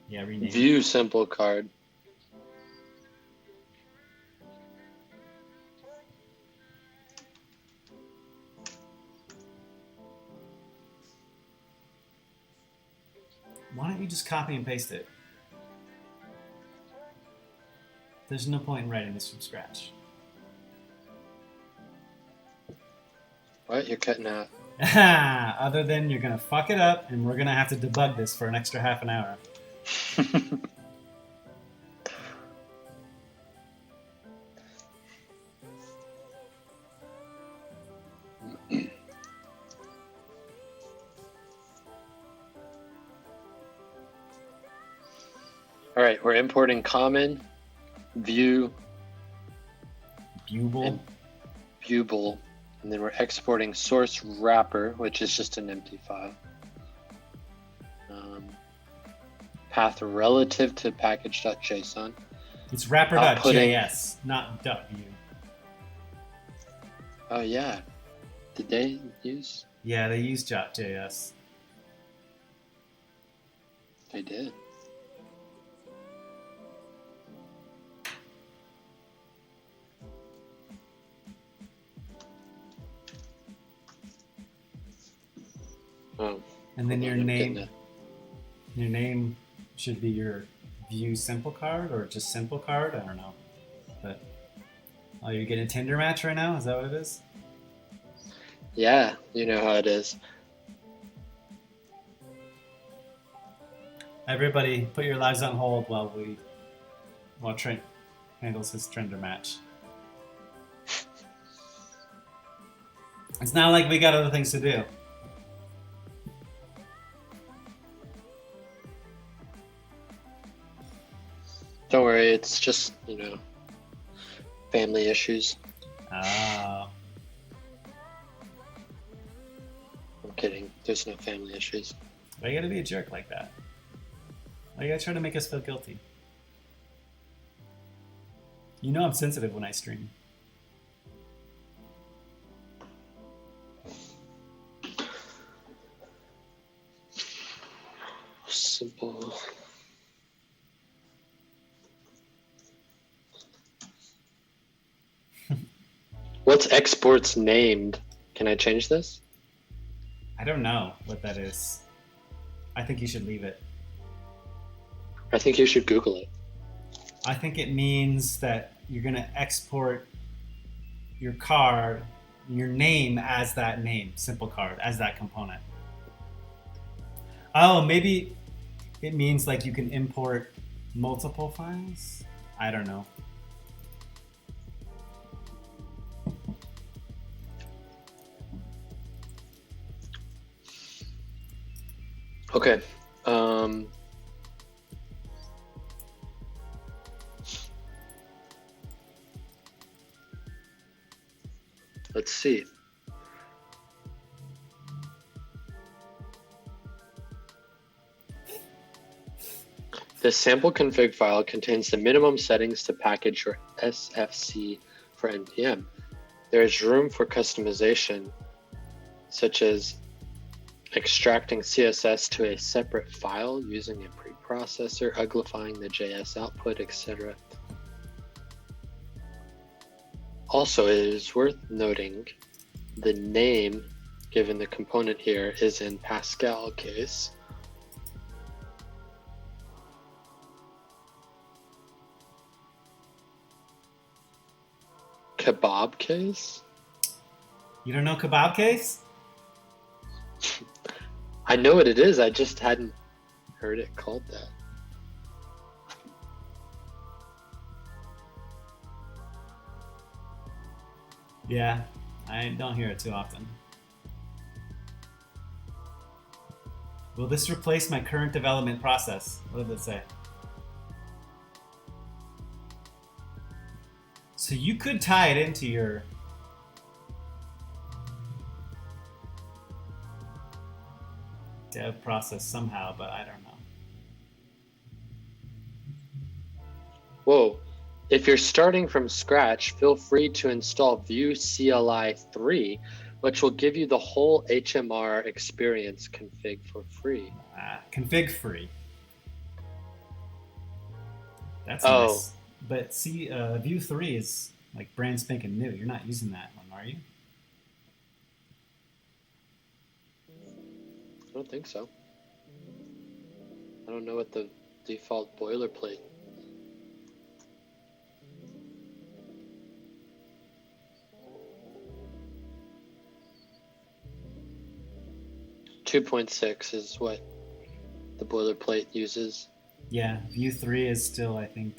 Yeah, rename. View simple card. Why don't you just copy and paste it? There's no point in writing this from scratch. What? You're cutting out. Other than you're going to fuck it up and we're going to have to debug this for an extra half an hour. All right, we're importing common, view, Bugle. and buble, and then we're exporting source wrapper, which is just an empty file. Path relative to package.json. It's wrapper.js, not .view. Oh yeah, did they use? Yeah, they use .js. They did. Oh. And then your name should be your view simple card or just simple card. I don't know. But oh, you're getting a Tinder match right now? Is that what it is? Yeah, you know how it is. Everybody, put your lives on hold while Trent handles his Tinder match. It's not like we got other things to do. Don't worry, it's just, family issues. Oh. I'm kidding. There's no family issues. Why you gotta be a jerk like that? Why you gotta try to make us feel guilty? You know I'm sensitive when I stream. Simple. What's exports named? Can I change this? I don't know what that is. I think you should leave it. I think you should Google it. I think it means that you're gonna export your card, your name as that name, simple card, as that component. Oh, maybe it means like you can import multiple files? I don't know. Okay. Let's see. The sample config file contains the minimum settings to package your SFC for NPM. There is room for customization, such as extracting CSS to a separate file using a preprocessor, uglifying the JS output, etc. Also, it is worth noting the name given the component here is in Pascal case. Kebab case? You don't know kebab case? I know what it is. I just hadn't heard it called that. Yeah, I don't hear it too often. Will this replace my current development process? What does it say? So you could tie it into your dev process somehow, but I don't know. Whoa. If you're starting from scratch, feel free to install Vue CLI 3, which will give you the whole HMR experience config for free. Config free. That's Oh. nice. But see, Vue 3 is like brand spanking new. You're not using that one, are you? I don't think so. I don't know what the default boilerplate. .6 is what the boilerplate uses. Yeah, Vue 3 is still, I think.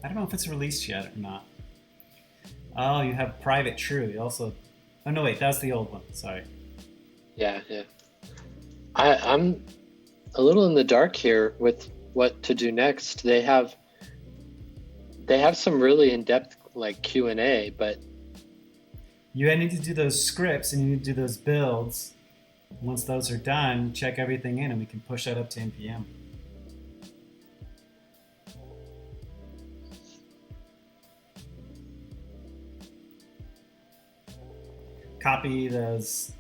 I don't know if it's released yet or not. Oh, you have private true. You also. Oh no, wait, that's the old one. Sorry. Yeah. I'm a little in the dark here with what to do next. They have some really in-depth like Q&A, but you need to do those scripts and you need to do those builds. Once those are done, check everything in and we can push that up to NPM. Copy those.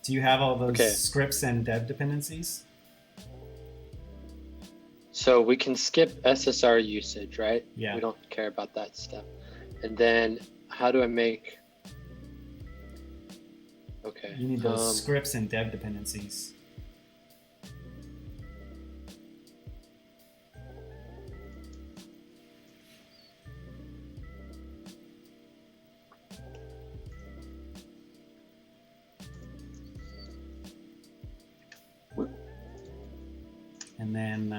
Do you have all those scripts and dev dependencies? So we can skip SSR usage, right? Yeah. We don't care about that stuff. And then how do I make... Okay. You need those scripts and dev dependencies. And then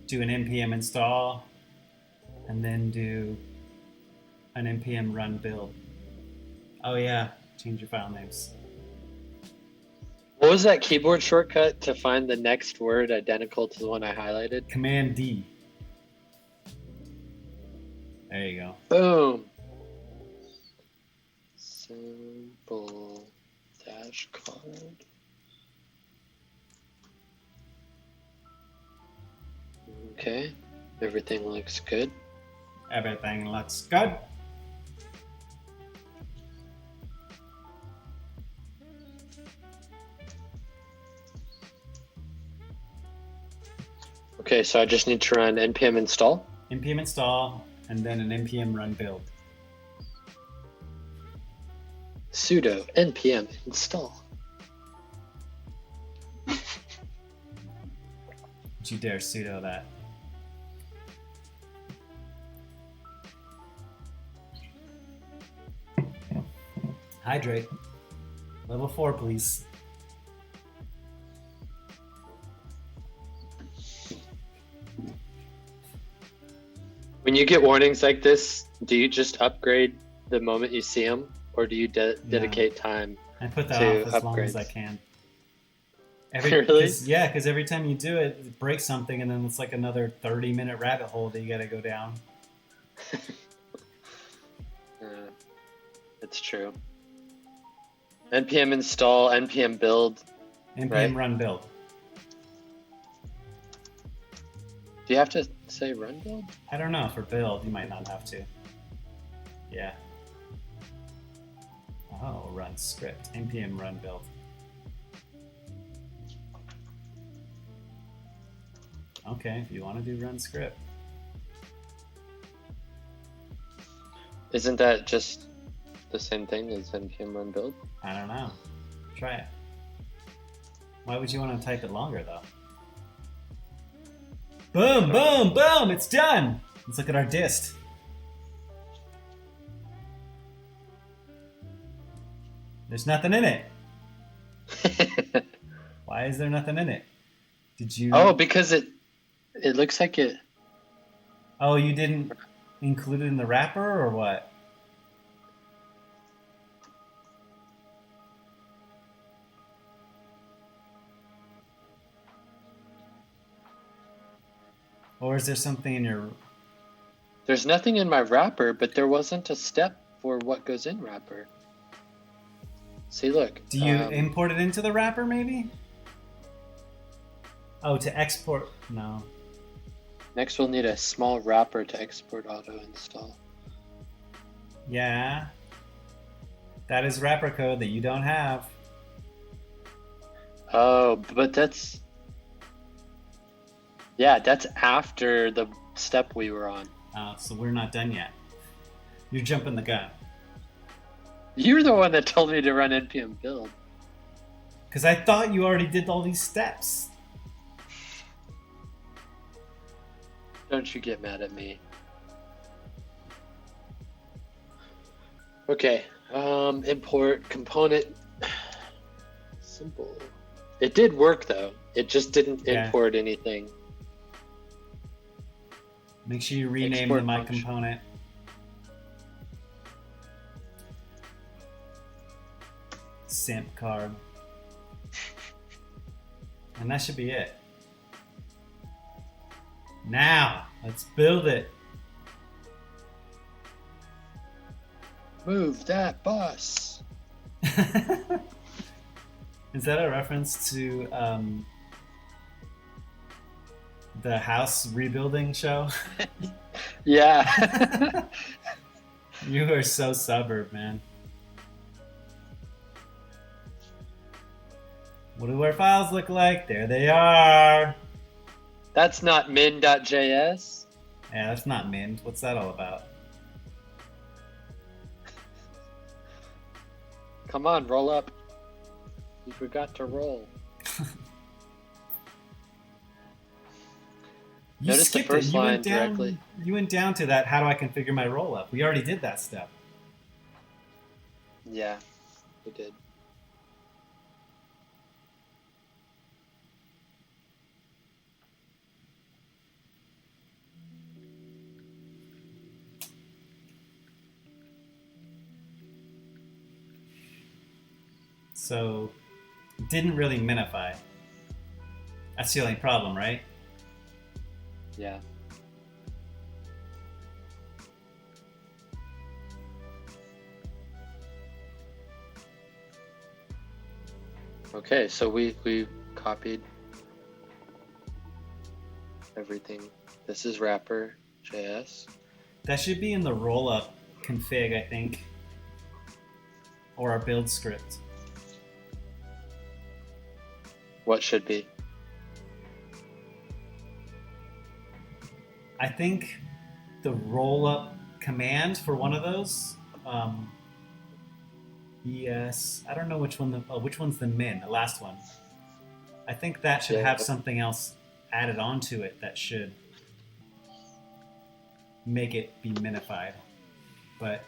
do an npm install, and then do an npm run build. Oh yeah, change your file names. What was that keyboard shortcut to find the next word identical to the one I highlighted? Command D. There you go. Boom. Simple dash card. Okay, everything looks good. Everything looks good. Okay, so I just need to run npm install. npm install, and then an npm run build. Sudo npm install. Don't you dare sudo that. Hydrate. Level 4, please. When you get warnings like this, do you just upgrade the moment you see them, or do you dedicate time? I put that to off as long as upgrades? I can. Really? Yeah, because every time you do it, it breaks something, and then it's like another 30-minute rabbit hole that you got to go down. It's true. npm install, npm build. npm Right. run build. Do you have to say run build? I don't know. For build, you might not have to. Yeah. Oh, run script. npm run build. Okay, if you want to do run script. Isn't that just the same thing as npm run build? I don't know. Try it. Why would you want to type it longer, though? Boom, boom, boom! It's done! Let's look at our dist. There's nothing in it. Why is there nothing in it? Did you? Oh, because it looks like it. Oh, you didn't include it in the wrapper or what? Or is there something in your... There's nothing in my wrapper, but there wasn't a step for what goes in wrapper. See, look. Do you import it into the wrapper, maybe? Oh, to export... No. Next, we'll need a small wrapper to export auto install. Yeah. That is wrapper code that you don't have. Oh, but that's... Yeah, that's after the step we were on. Oh, so we're not done yet. You're jumping the gun. You're the one that told me to run npm build. Because I thought you already did all these steps. Don't you get mad at me. Okay, import component. Simple. It did work though. It just didn't import anything. Make sure you rename Export the my function. component. Simp carb. And that should be it. Now, let's build it. Move that bus. Is that a reference to the house rebuilding show? Yeah. You are so suburb, man. What do our files look like? There they are. That's not min.js. Yeah, that's not Mint. What's that all about? Come on, roll up. You forgot to roll. You Notice the skipped first it. You line went down, directly. You went down to that. How do I configure my rollup? We already did that step. Yeah, we did. So, it didn't really minify. That's the only problem, right? Yeah. Okay, so we copied everything. This is wrapper JS. That should be in the rollup config, I think, or our build script. What should be? I think the rollup command for one of those. Yes, I don't know which one. Which one's the min? The last one. I think that should have something else added onto it that should make it be minified. But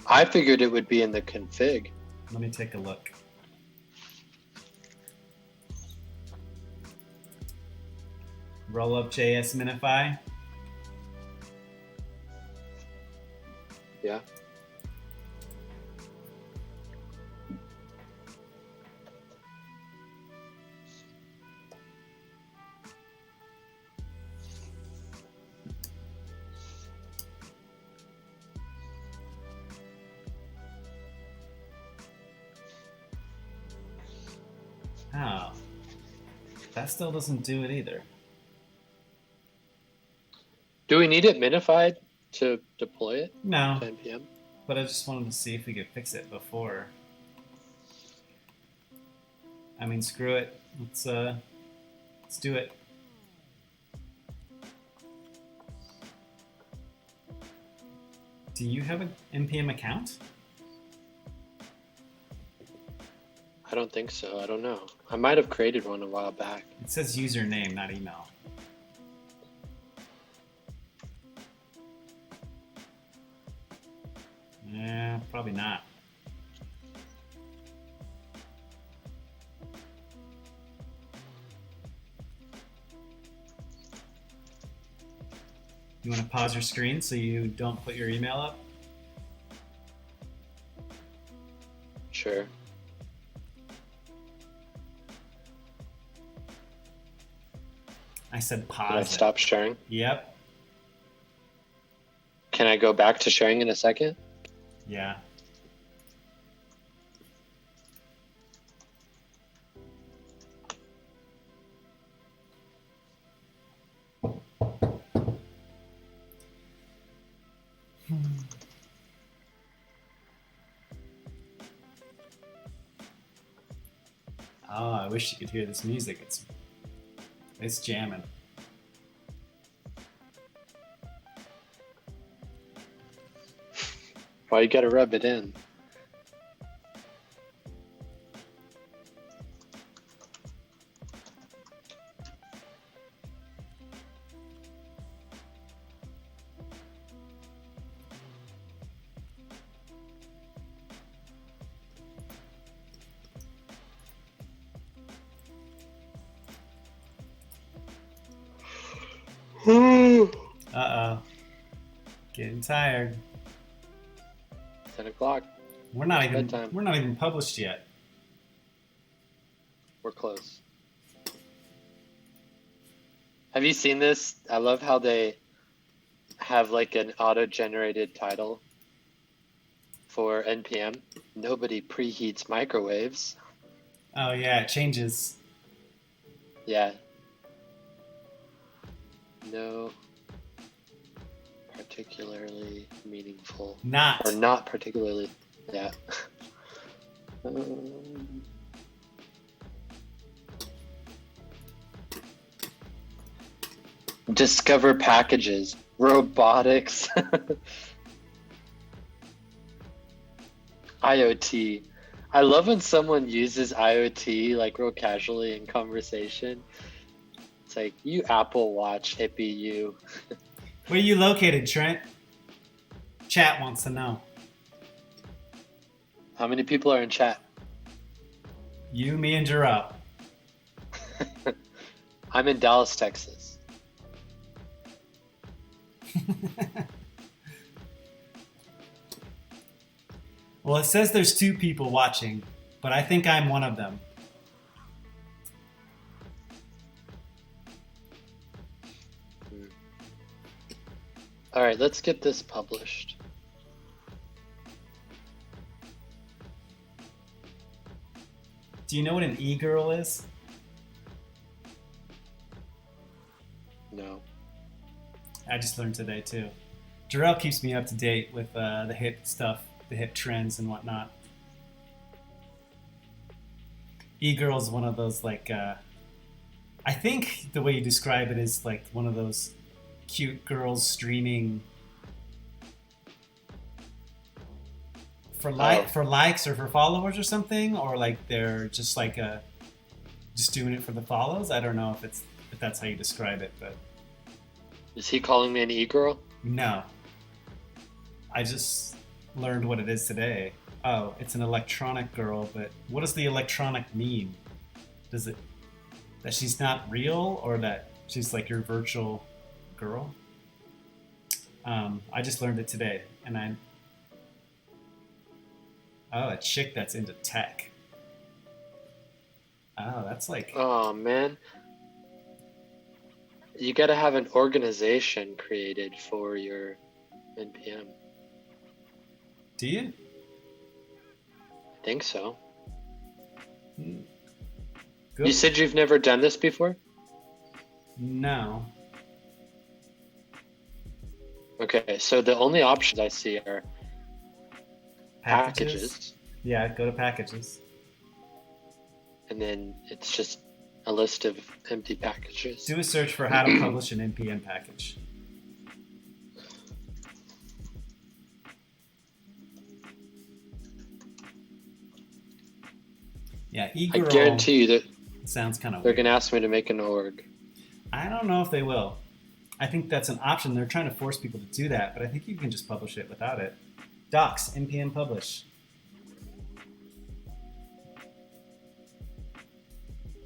I figured it would be in the config. let me take a look. Rollup JS minify. Yeah. Oh, that still doesn't do it either. Do we need it minified to deploy it No, to npm? but I just wanted to see if we could fix it before. I mean, screw it. Let's do it. Do you have an npm account? don't think so. I don't know. I might have created one a while back. It says username, not email. Yeah, probably not. You want to pause your screen so you don't put your email up? Sure. I said pause. Did I stop sharing? Yep. Can I go back to sharing in a second? Yeah. Oh, I wish you could hear this music. It's jamming. Why you gotta rub it in? Uh-oh. Getting tired. 10 o'clock. We're not Bedtime. even published yet. We're close. Have you seen this? I love how they have like an auto-generated title for NPM. Nobody preheats microwaves. Oh yeah, it changes. Yeah. No particularly meaningful. Not. Or not particularly. Yeah. Discover packages. Robotics. IoT. I love when someone uses IoT like real casually in conversation. It's like, you Apple Watch hippie, you. Where are you located, Trent? Chat wants to know. How many people are in chat? You, me, and Jarrell. I'm in Dallas, Texas. Well, it says there's 2 people watching, but I think I'm one of them. All right, let's get this published. Do you know what an e-girl is? No. I just learned today too. Jarrell keeps me up to date with the hip stuff, the hip trends and whatnot. E-girl is one of those like, I think the way you describe it is like one of those cute girls streaming for likes or for followers or something, or like they're just like just doing it for the follows. I don't know if that's how you describe it, but Is he calling me an e-girl? no. I just learned what it is today. Oh, it's an electronic girl, but what does the electronic mean? Does it that she's not real, or that she's like your virtual girl? I just learned it today, and a chick that's into tech. Oh, that's like... Oh, man. You got to have an organization created for your NPM. Do you? I think so. Good. You said you've never done this before? No. Okay, so the only options I see are packages, Yeah, go to packages. and then it's just a list of empty packages. Do a search for how to publish an npm package. Yeah, I e-girl guarantee you that sounds kind of they're weird. gonna ask me to make an org. I don't know if they will. I think that's an option. They're trying to force people to do that, but I think you can just publish it without it. Docs, npm publish.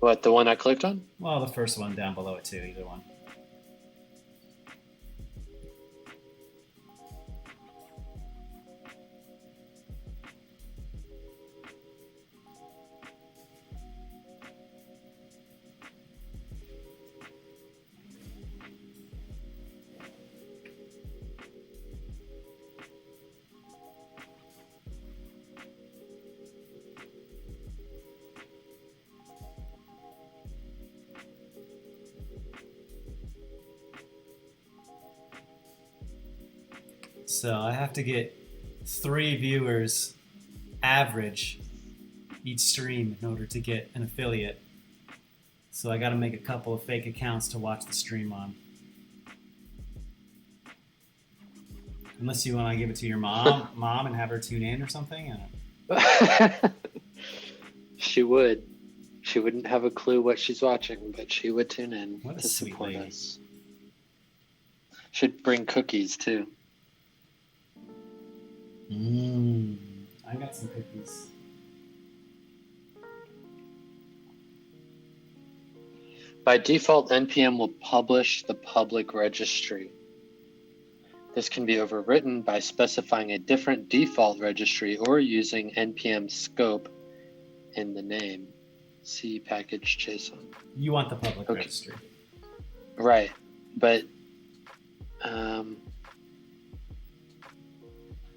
What, the one I clicked on? Well, the first one down below it too, either one. So I have to get 3 viewers average each stream in order to get an affiliate. So I got to make a couple of fake accounts to watch the stream on. Unless you want to give it to your mom and have her tune in or something. She would. She wouldn't have a clue what she's watching, but she would tune in What a to sweet support lady. us. Should bring cookies too. I got some cookies. By default, NPM will publish the public registry. This can be overwritten by specifying a different default registry or using npm scope in the name. See package JSON. You want the public registry. Right, but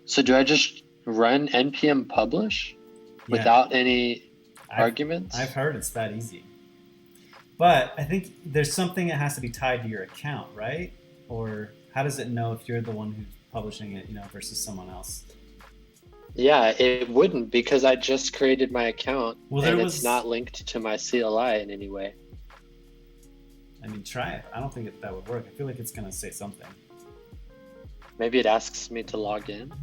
so do I just run npm publish without any arguments? I've heard it's that easy. But I think there's something that has to be tied to your account, right? Or how does it know if you're the one who's publishing it, versus someone else? Yeah, it wouldn't, because I just created my account and it's not linked to my CLI in any way. I mean, try it. I don't think that would work. I feel like it's going to say something. Maybe it asks me to log in.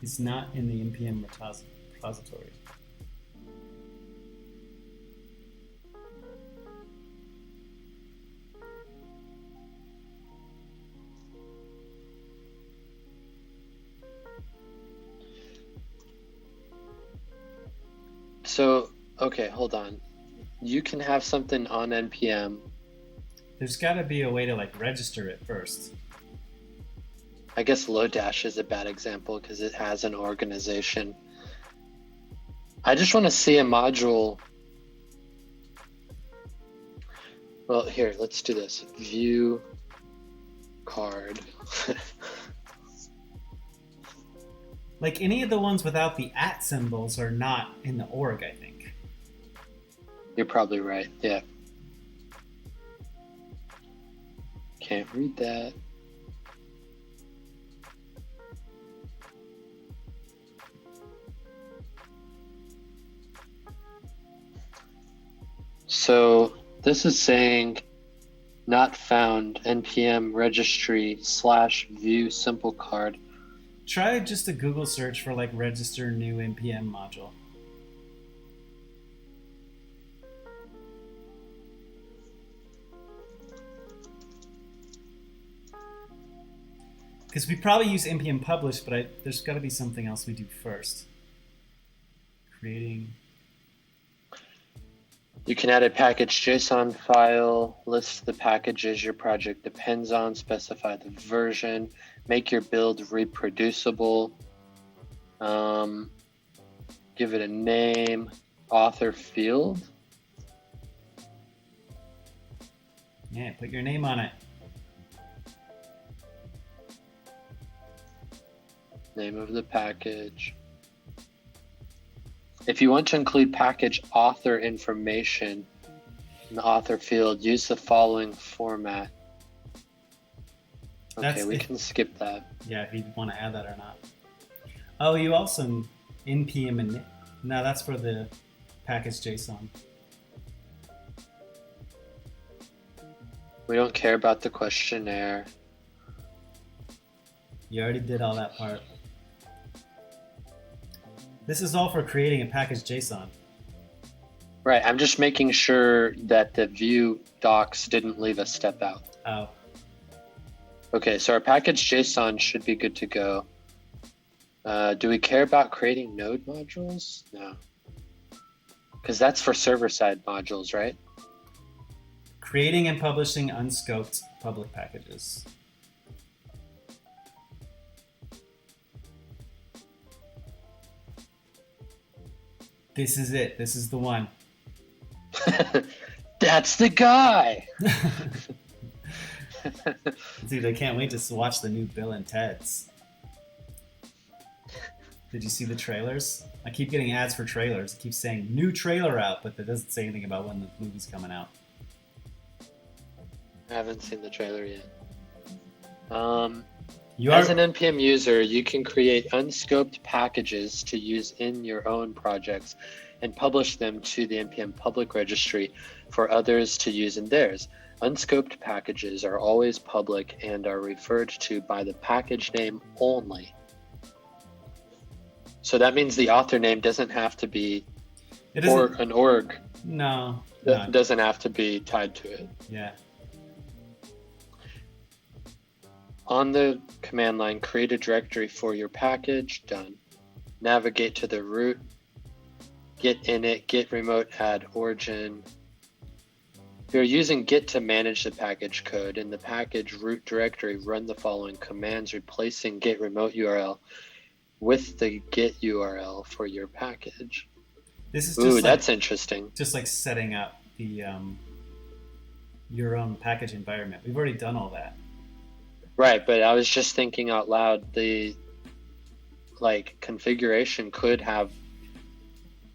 It's not in the npm repository. So, okay, hold on. You can have something on npm. There's got to be a way to register it first. I guess Lodash is a bad example because it has an organization. I just want to see a module. Well, here, let's do this. View card. Any of the ones without the @ symbols are not in the org, I think. You're probably right, yeah. Can't read that. So this is saying not found npm registry /view simple card. Try just a Google search for register new npm module. Because we probably use npm publish, but there's got to be something else we do first. Creating. You can add a package JSON file, list the packages your project depends on, specify the version, make your build reproducible, give it a name, author field. Yeah, put your name on it. Name of the package. If you want to include package author information in the author field, use the following format. Okay, we can skip that. Yeah, if you want to add that or not. Oh, you also npm and no, that's for the package JSON. We don't care about the questionnaire. You already did all that part. This is all for creating a package JSON. Right. I'm just making sure that the Vue docs didn't leave a step out. Oh. Okay, so our package JSON should be good to go. Do we care about creating node modules? No. Because that's for server-side modules, right? Creating and publishing unscoped public packages. This is it. This is the one. That's the guy! Dude, I can't wait to watch the new Bill and Ted's. Did you see the trailers? I keep getting ads for trailers. It keeps saying new trailer out, but that doesn't say anything about when the movie's coming out. I haven't seen the trailer yet. You As are an NPM user, you can create unscoped packages to use in your own projects and publish them to the NPM public registry for others to use in theirs. Unscoped packages are always public and are referred to by the package name only. So that means the author name doesn't have to be, or an org No. doesn't have to be tied to it. Yeah. On the command line, create a directory for your package, done. Navigate to the root, git init, git remote add origin. If you're using git to manage the package code, in the package root directory, run the following commands replacing git remote URL with the git URL for your package. This is just that's interesting. Just like setting up the your own package environment. We've already done all that. Right, but I was just thinking out loud, the configuration could have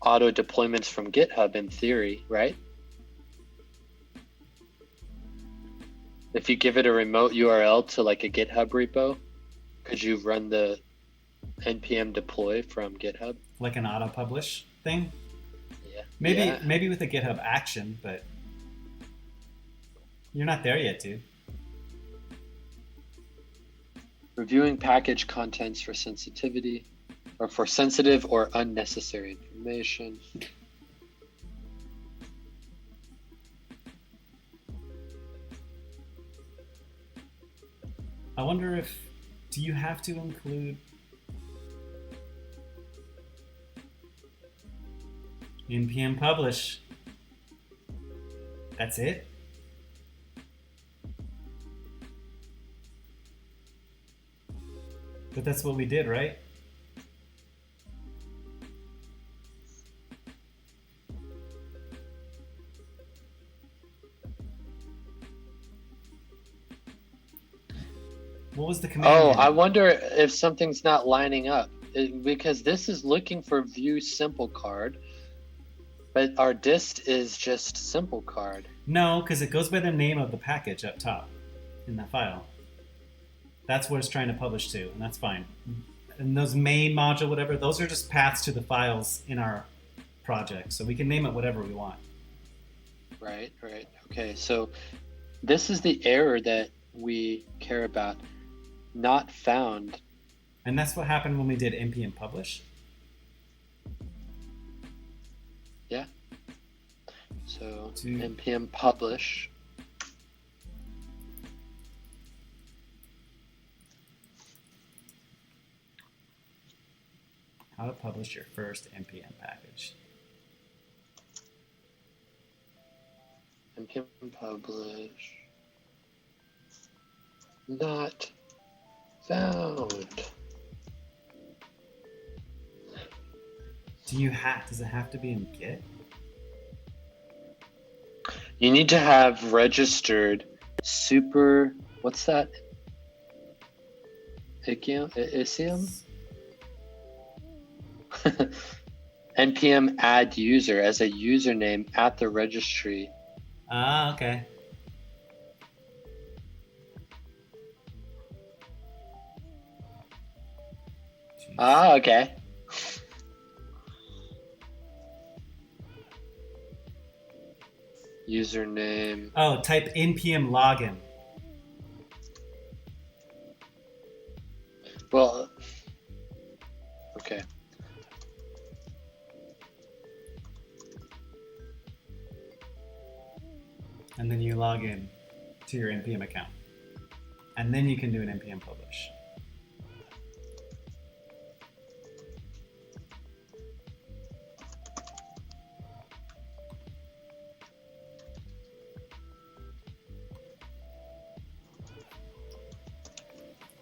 auto deployments from GitHub in theory, right? If you give it a remote URL to a GitHub repo, could you run the npm deploy from GitHub? Like an auto publish thing? Yeah. Maybe with a GitHub action, but you're not there yet, dude. Reviewing package contents for sensitivity or for sensitive or unnecessary information. I wonder do you have to include npm publish? That's it? But that's what we did, right? What was the command? Oh, I wonder if something's not lining up because this is looking for view simple card, but our dist is just simple card. No, because it goes by the name of the package up top in that file. That's what it's trying to publish to, and that's fine. And those main module, whatever, those are just paths to the files in our project, so we can name it whatever we want. Right. Okay, so this is the error that we care about. Not found. And that's what happened when we did npm publish. Yeah. So npm publish. How to publish your first npm package. Npm publish. Not found. Does it have to be in Git? You need to have registered super, what's that? Isium? npm add user as a username at the registry. Ah, okay. Jeez. Ah, okay. Username. Oh, type npm login. Well, okay. login to your NPM account. And then you can do an NPM publish.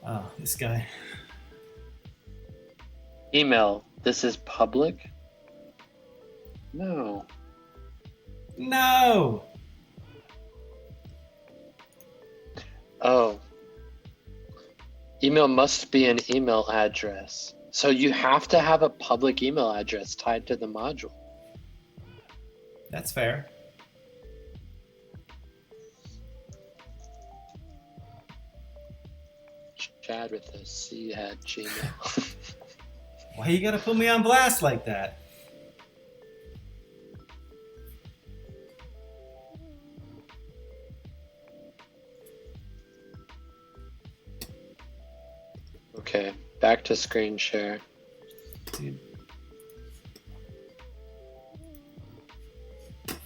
Oh, this guy. Email. This is public? No. No! Oh. Email must be an email address. So you have to have a public email address tied to the module. That's fair. Chad with a C at Gmail. Why you gotta put me on blast like that? Okay, back to screen share. Dude.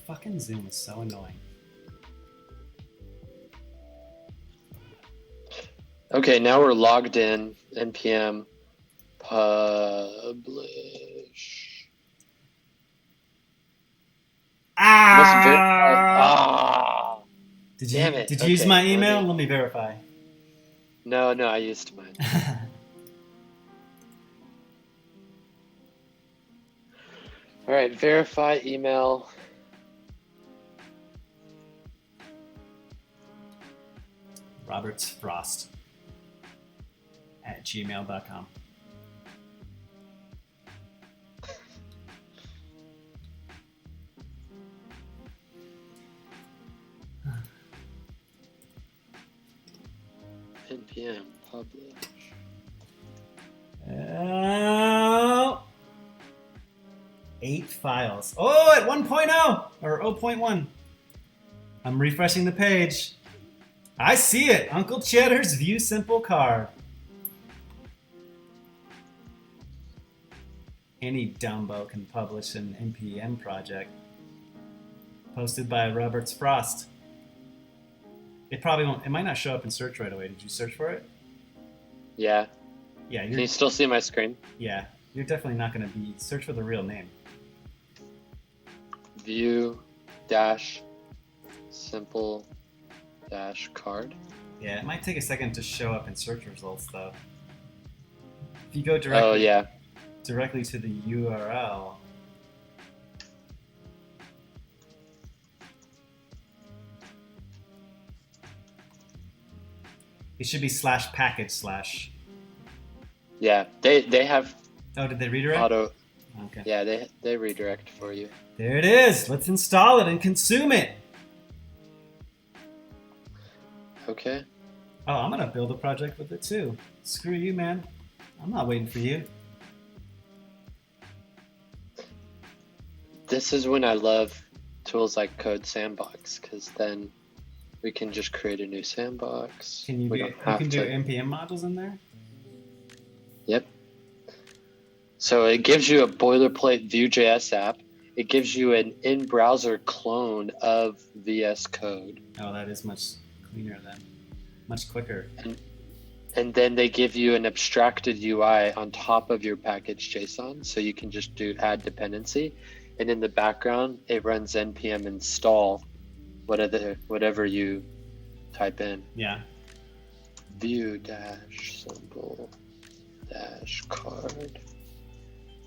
Fucking Zoom is so annoying. Okay, now we're logged in. npm publish. Ah! Did you Damn it. Did you use Okay, my email? Let me verify. No, I used mine. All right, verify email. robertsfrost@gmail.com. npm publish. Oh, 8 files. Oh, at 1.0 or 0.1. I'm refreshing the page. I see it. Uncle Cheddar's View Simple card. Any dumbo can publish an npm project. Posted by Roberts Frost. It probably won't. It might not show up in search right away. Did you search for it? Yeah. Yeah. Can you still see my screen? Yeah. You're definitely not going to be. Search for the real name. View dash simple dash card. Yeah, it might take a second to show up in search results though. If you go directly. Oh yeah. Directly to the URL. It should be /package/. Yeah, they have Oh, did they redirect? auto. Okay. Yeah, they redirect for you. There it is. Let's install it and consume it. Okay. Oh, I'm gonna build a project with it too. Screw you, man. I'm not waiting for you. This is when I love tools like Code Sandbox, because then we can just create a new sandbox. Can you We do? don't You have can do to- npm modules in there. Yep. So it gives you a boilerplate Vue.js app. It gives you an in-browser clone of VS Code. Oh, that is much cleaner then. Much quicker. And then they give you an abstracted UI on top of your package JSON, so you can just add dependency. And in the background, it runs npm install whatever you type in. Yeah. View dash simple dash card.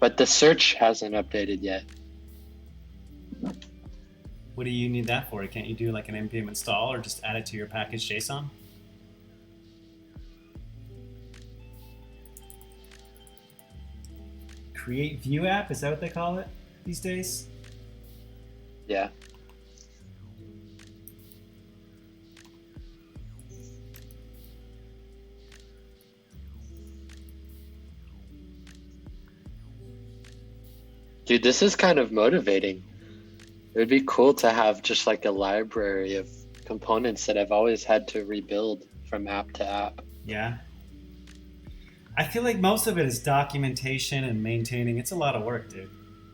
But the search hasn't updated yet. What do you need that for? Can't you do like an npm install or just add it to your package JSON? Create view app, is that what they call it these days? Yeah. Dude, this is kind of motivating. It would be cool to have just like a library of components that I've always had to rebuild from app to app. Yeah. I feel like most of it is documentation and maintaining. It's a lot of work, dude.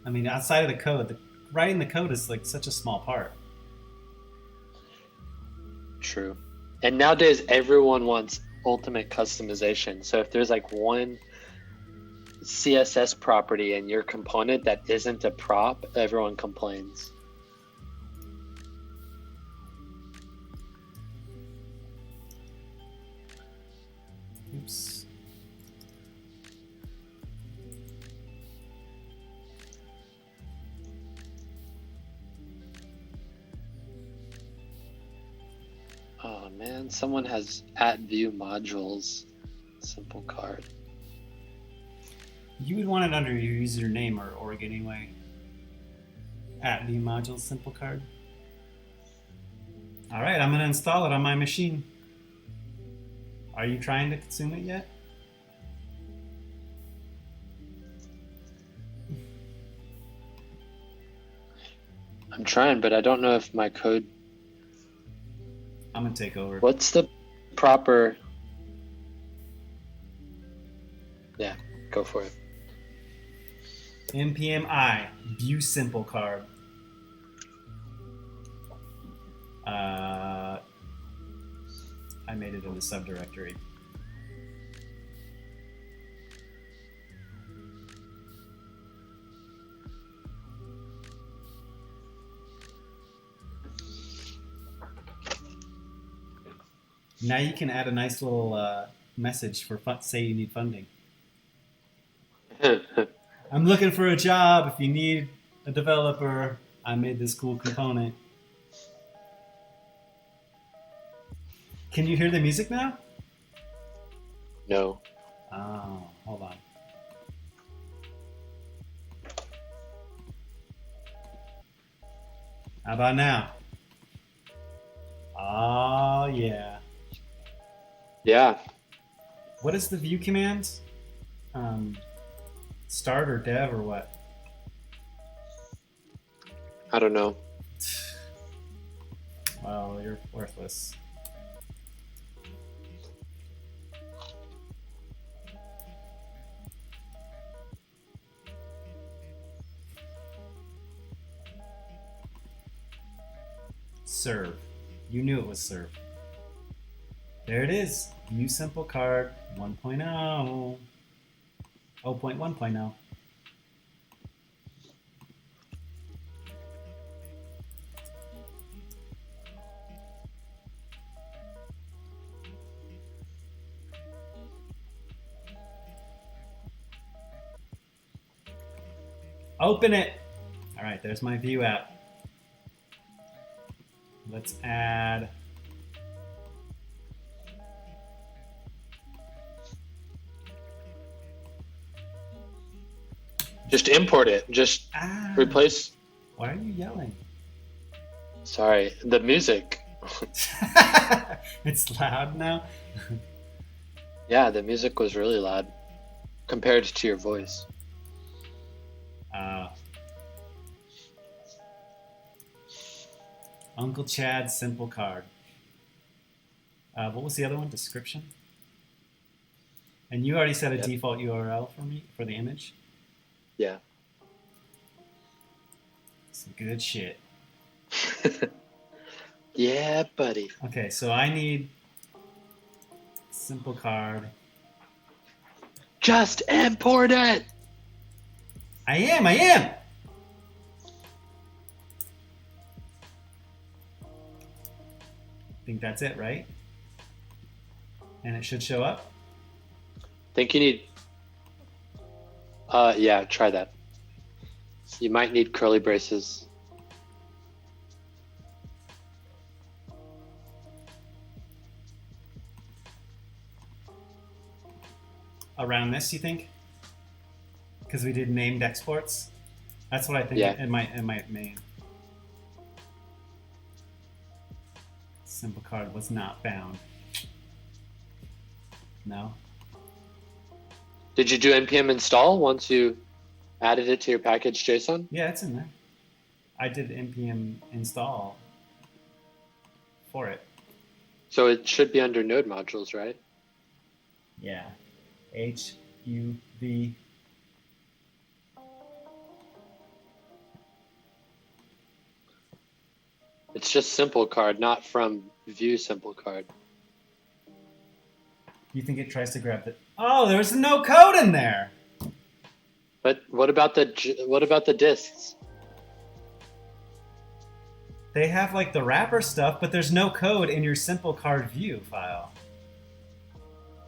I mean, outside of the code, writing the code is like such a small part. True. And nowadays, everyone wants ultimate customization. So if there's like one CSS property in your component that isn't a prop, everyone complains. Oops. Oh man, someone has @VueModules simple card. You would want it under your username or org anyway. @VueModules simple card. All right, I'm gonna install it on my machine. Are you trying to consume it yet? I'm trying, but I don't know if my code. I'm gonna take over. What's the proper? Yeah, go for it. npm I view simple card. I made it in the subdirectory. Now you can add a nice little message for say you need funding. I'm looking for a job. If you need a developer, I made this cool component. Can you hear the music now? No. Oh, hold on. How about now? Oh, yeah. Yeah. What is the view command? Start or dev or what? I don't know. Well, you're worthless. Serve. You knew it was serve. There it is. View simple card 1.0. 0.1.0. Open it. All right, there's my Vue app. Let's add. Just import it. Just replace. Why are you yelling? Sorry, the music. It's loud now. Yeah, the music was really loud compared to your voice. Uncle Chad's simple card. What was the other one? Description? And you already set a default URL for me for the image? Yeah. Some good shit. Yeah, buddy. Okay, so I need simple card. Just import it. I am. I think that's it, right? And it should show up. Think you need. Yeah, try that. You might need curly braces. Around this, you think? Because we did named exports. That's what I think. Yeah. It might mean. Simple card was not bound. No. Did you do npm install once you added it to your package JSON? Yeah, it's in there. I did npm install for it. So it should be under node modules, right? Yeah. HUV. It's just simple card, not from Vue simple card. You think it tries to grab the? Oh, there's no code in there. But what about the disks? They have like the wrapper stuff, but there's no code in your simple card view file.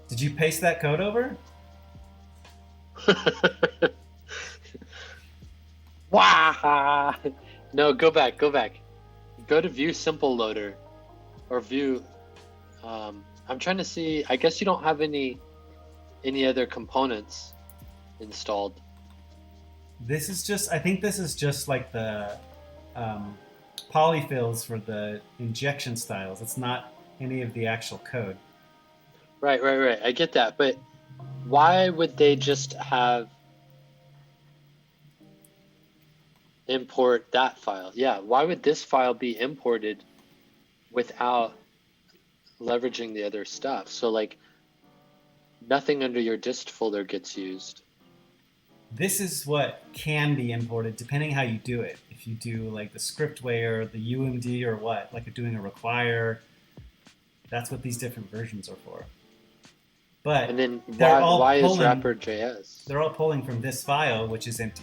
Did you paste that code over? Wow. No, go back. Go to Vue Simple Loader, or Vue. I'm trying to see. I guess you don't have any other components installed. This is just. I think this is just like the polyfills for the injection styles. It's not any of the actual code. Right. I get that, but why would they just have import that file? Yeah, why would this file be imported without leveraging the other stuff? So like nothing under your dist folder gets used. This is what can be imported depending how you do it. If you do like the script way or the UMD or what, like doing a require, that's what these different versions are for. But and then why is wrapper.js? They're all pulling from this file, which is empty.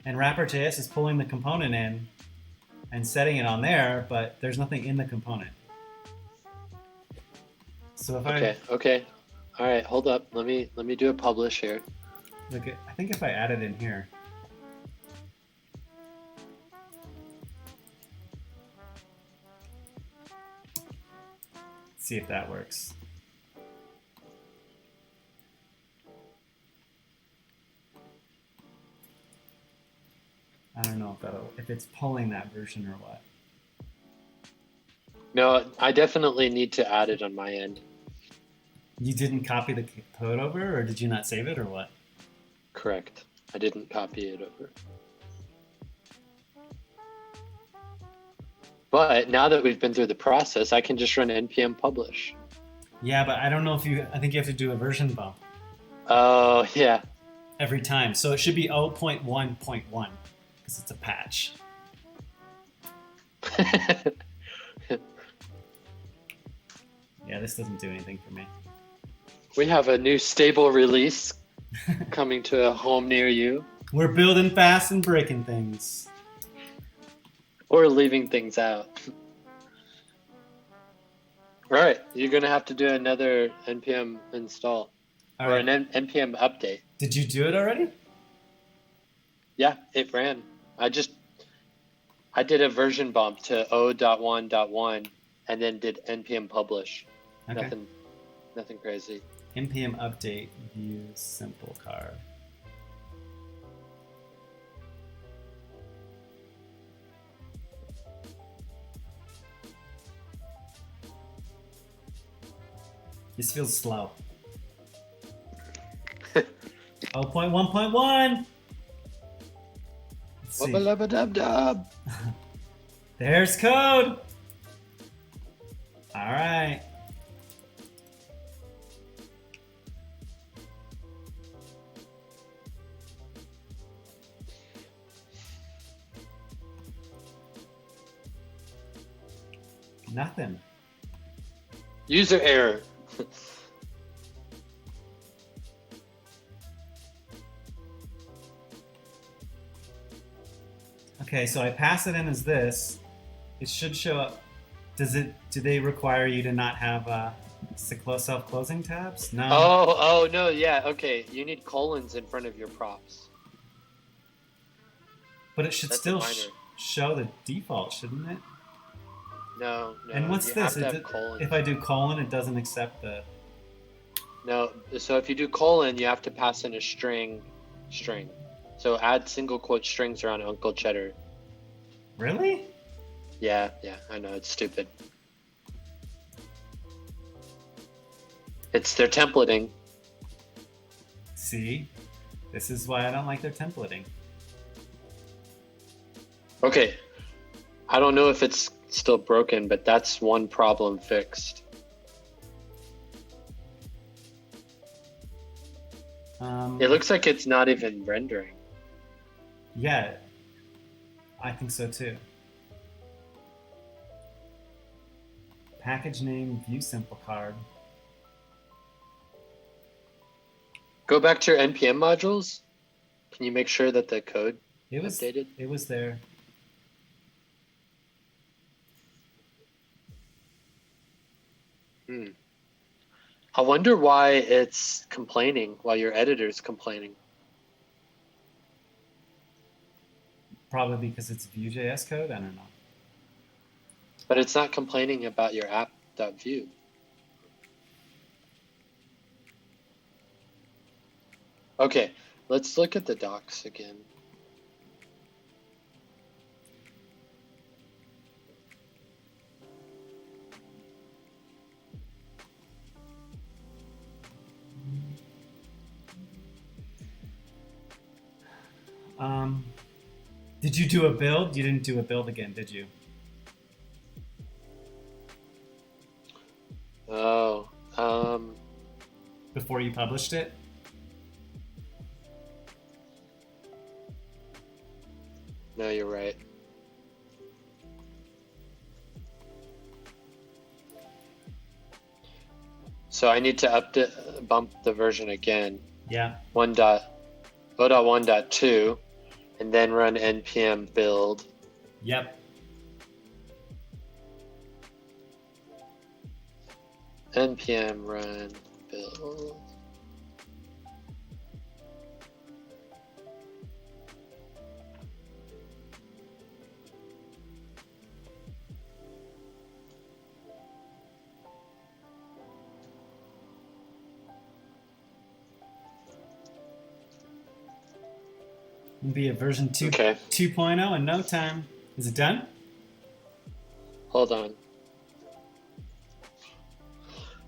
And wrapper.js is pulling the component in and setting it on there, but there's nothing in the component. So if Okay. All right, hold up. Let me do a publish here. Look, I think if I add it in here. See if that works. I don't know if it's pulling that version or what. No, I definitely need to add it on my end. You didn't copy the code over, or did you not save it, or what? Correct. I didn't copy it over. But now that we've been through the process, I can just run npm publish. Yeah, but I don't know I think you have to do a version bump. Oh, yeah. Every time. So it should be 0.1.1 because it's a patch. Yeah, this doesn't do anything for me. We have a new stable release coming to a home near you. We're building fast and breaking things. Or leaving things out. All right, you're going to have to do another npm install. All or right. an npm update. Did you do it already? Yeah, it ran. I did a version bump to 0.1.1 and then did npm publish. Okay. Nothing crazy. npm update Vue simple card. This feels slow. 0.1.1. Let's see. Wubba-lubba-dub-dub. There's code. All right. Nothing. User error. Okay, so I pass it in as this. It should show up. Do they require you to not have self-closing tabs? No. Oh no, yeah, okay. You need colons in front of your props. But it should That's still a minor. show the default, shouldn't it? No. And what's you this? Have to have colons. If I do colon, it doesn't accept the... No, so if you do colon, you have to pass in a string. So add single quote strings around Uncle Cheddar. Really? Yeah, I know, it's stupid. They're templating. See? This is why I don't like their templating. Okay, I don't know if it's still broken, but that's one problem fixed. It looks like it's not even rendering. Yeah. I think so too. Package name view simple card. Go back to your npm modules. Can you make sure that the code updated? It was there. I wonder why it's complaining while your editor's complaining. Probably because it's VueJS code. I don't know. But it's not complaining about your app.vue. Okay, let's look at the docs again. Did you do a build? You didn't do a build again, did you? Oh, Before you published it? no, you're right. So I need to bump the version again. Yeah. 0.1.2, and then run npm build. Yep. npm run build. It'll be a version 2, Okay. 2.0 in no time. Is it done? Hold on.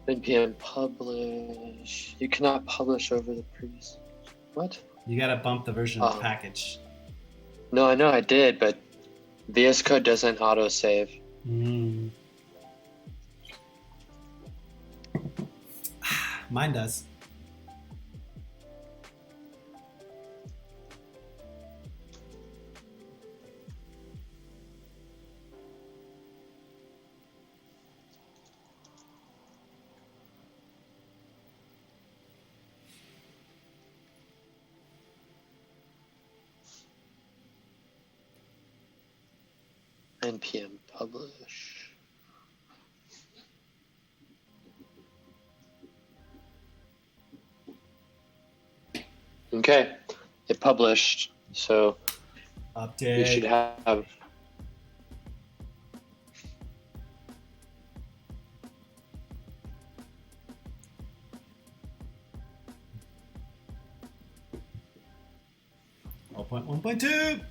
npm publish. You cannot publish over the previous. What? You gotta bump the version of the package. No, I know I did, but VS Code doesn't autosave. Mine does. npm publish. Okay, it published, so Update. you should have. Oh, 1.1.2.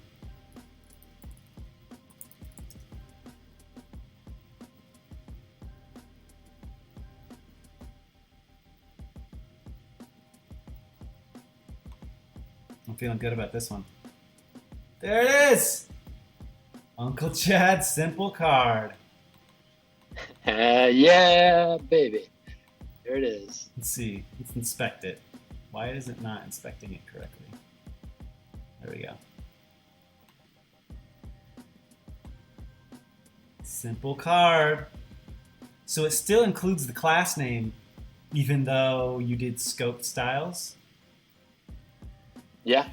I'm feeling good about this one. There it is! Uncle Chad's simple card. Yeah, baby. There it is. Let's see. Let's inspect it. Why is it not inspecting it correctly? There we go. Simple card. So it still includes the class name, even though you did scoped styles? Yeah.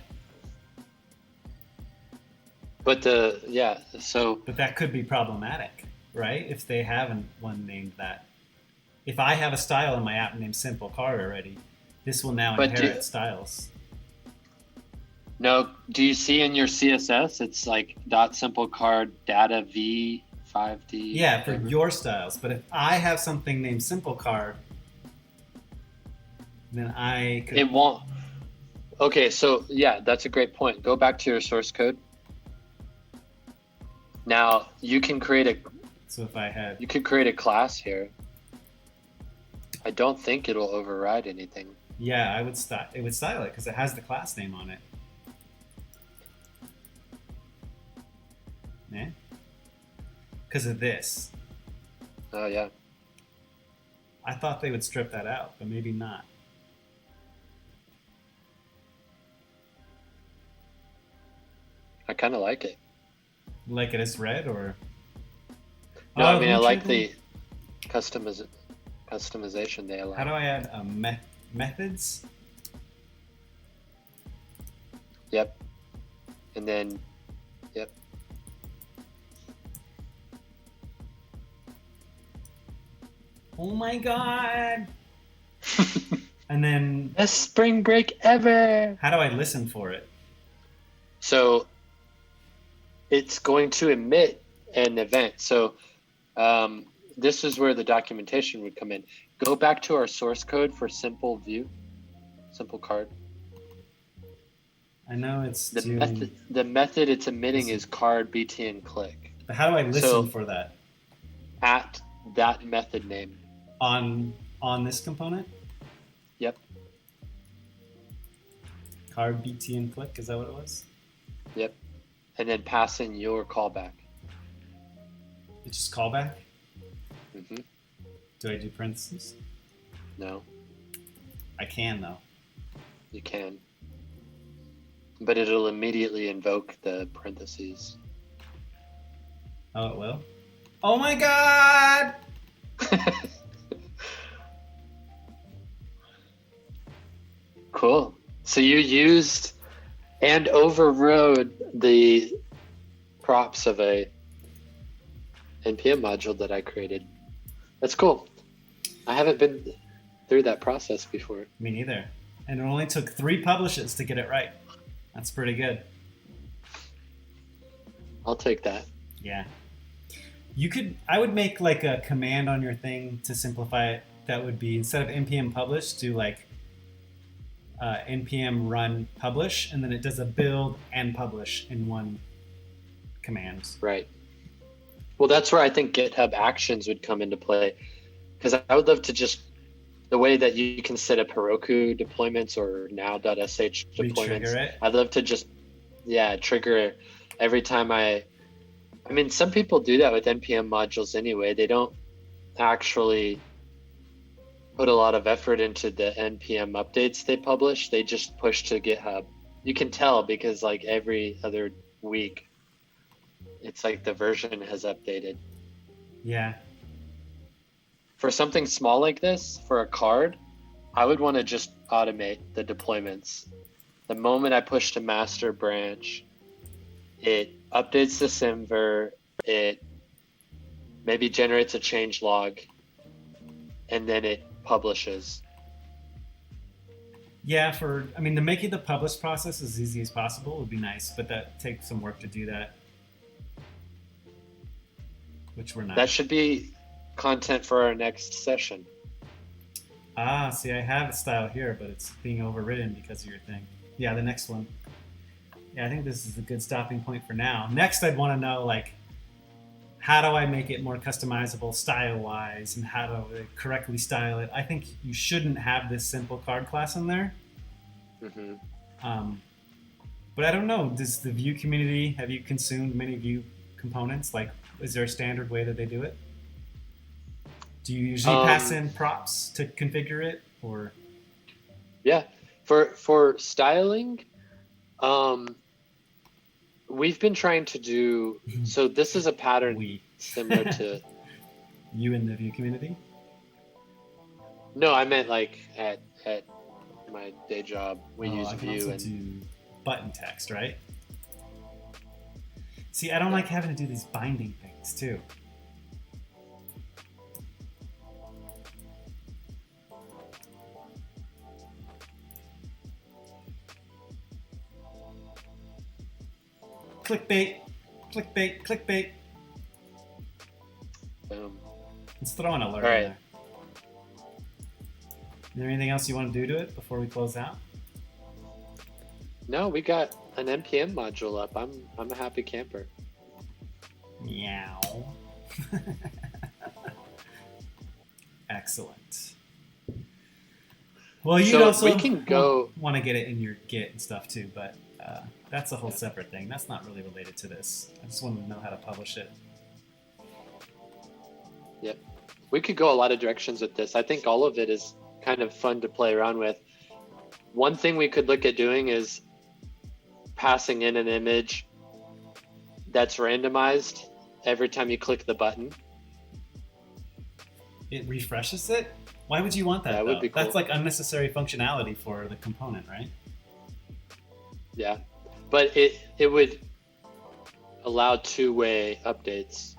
But But that could be problematic, right? If they haven't one named that. If I have a style in my app named Simple Card already, this will now inherit styles. No, do you see in your CSS, it's like .simplecard data v5d? Yeah, for your styles. But if I have something named Simple Card, then I could... It won't. Okay, so yeah, that's a great point. Go back to your source code. Now you can create a. So if I had. You could create a class here. I don't think it'll override anything. Yeah, I would style. It would style it because it has the class name on it. Yeah. Because of this. Oh yeah. I thought they would strip that out, but maybe not. I kind of like it. like it as read, or? No, I mean, let I me like try the customization they allow. How do I add methods? Yep. And then, yep. Oh my god! And then, Best spring break ever. how do I listen for it? So it's going to emit an event. So this is where the documentation would come in. Go back to our source code for simple view, simple card. I know it's The method it's emitting is card btn click. But how do I listen for that? At that method name. On this component? Yep. Card btn click, is that what it was? Yep. And then pass in your callback. It's just callback? Mm-hmm. Do I do parentheses? No. I can though. You can. But it'll immediately invoke the parentheses. Oh, it will? Oh my god! Cool. So you used and overrode the props of a npm module that I created. That's cool. I haven't been through that process before. Me neither. And it only took 3 publishes to get it right. That's pretty good. I'll take that. Yeah. I would make like a command on your thing to simplify it. That would be, instead of npm publish, do like npm run publish, and then it does a build and publish in one command. Right. Well, that's where I think GitHub Actions would come into play, because I would love to just, the way that you can set up Heroku deployments or now.sh deployments, I'd love to just, trigger it every time I mean, some people do that with NPM modules anyway. They don't actually put a lot of effort into the NPM updates they publish. They just push to GitHub. You can tell because like every other week, it's like the version has updated. Yeah. For something small like this, for a card, I would want to just automate the deployments. The moment I push to master branch, it updates the simver, it maybe generates a change log, and then it publishes. Yeah, to make it the publish process as easy as possible would be nice, but that takes some work to do that, which we're not. That should be content for our next session. Ah, see, I have a style here, but it's being overridden because of your thing. Yeah, the next one. Yeah, I think this is a good stopping point for now. Next, I'd want to know, like, how do I make it more customizable style-wise, and how to correctly style it? I think you shouldn't have this simple card class in there. Mm-hmm. But I don't know. Does the Vue community, have you consumed many Vue components? Like, is there a standard way that they do it? Do you usually pass in props to configure it, or? Yeah, for styling, we've been trying to do, so this is a pattern similar to you in the Vue community. No, I meant like at my day job we use I can Vue also and do button text, right? See, I don't like having to do these binding things too. Clickbait, clickbait, clickbait. boom. Let's throw an alert All right. in there. Is there anything else you want to do to it before we close out? No, we got an npm module up. I'm a happy camper. Meow. Excellent. Well, you also want to get it in your Git and stuff too, but that's a whole separate thing. That's not really related to this. I just want to know how to publish it. Yep. We could go a lot of directions with this. I think all of it is kind of fun to play around with. One thing we could look at doing is passing in an image that's randomized every time you click the button. It refreshes it? Why would you want that, That though? would be cool. That's like unnecessary functionality for the component, right? Yeah, but it would allow two-way updates.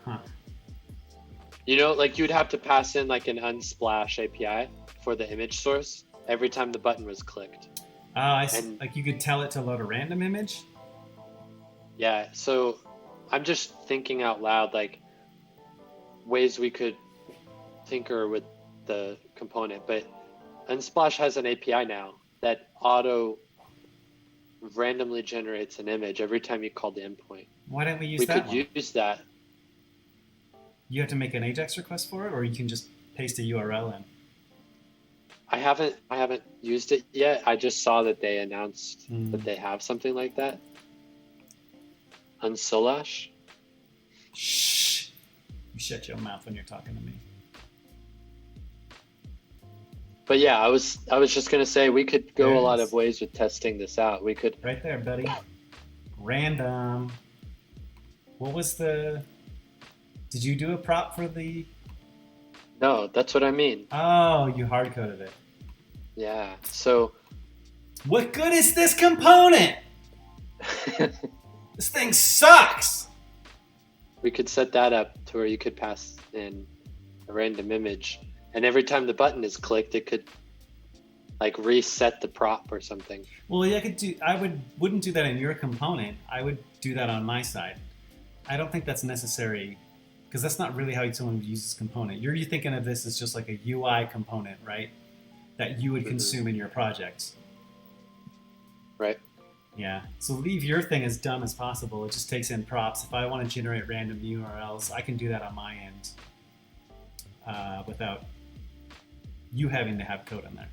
Huh. You know, like you'd have to pass in like an Unsplash API for the image source every time the button was clicked. And like you could tell it to load a random image? yeah, so I'm just thinking out loud, like ways we could tinker with the component, but Unsplash has an API now that auto randomly generates an image every time you call the endpoint. Why don't we use We that could one? use that. You have to make an AJAX request for it, or you can just paste a URL in? I haven't used it yet. I just saw that they announced Mm. that they have something like that. Unsolash. Shh. You shut your mouth when you're talking to me. But yeah, I was just gonna say we could go There a it lot is. of ways with testing this out. We could. Right there, buddy. Random. What was the... Did you do a prop for the... No, that's what I mean. Oh, you hard-coded it. Yeah. So What good is this component? This thing sucks! we could set that up to where you could pass in a random image, and every time the button is clicked, it could like reset the prop or something. Well, yeah, wouldn't do that in your component. I would do that on my side. I don't think that's necessary, because that's not really how someone would use this component. You're thinking of this as just like a UI component, right? That you would consume in your projects. Right. Yeah. So leave your thing as dumb as possible. It just takes in props. If I want to generate random URLs, I can do that on my end without you having to have code in there.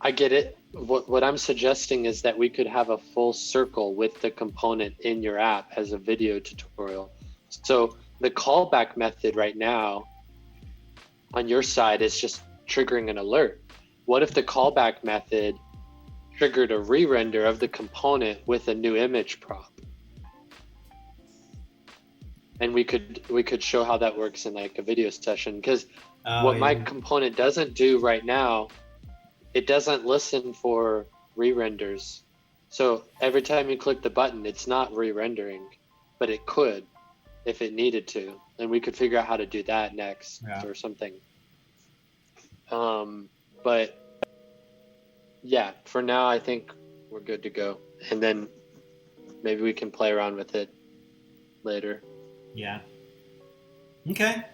I get it. What I'm suggesting is that we could have a full circle with the component in your app as a video tutorial. So the callback method right now on your side is just triggering an alert. What if the callback method triggered a re-render of the component with a new image prop? And we could show how that works in like a video session, because my component doesn't do right now, it doesn't listen for re-renders. So every time you click the button, it's not re-rendering, but it could if it needed to. And we could figure out how to do that next or something. But yeah, for now, I think we're good to go. And then maybe we can play around with it later. Yeah. Okay.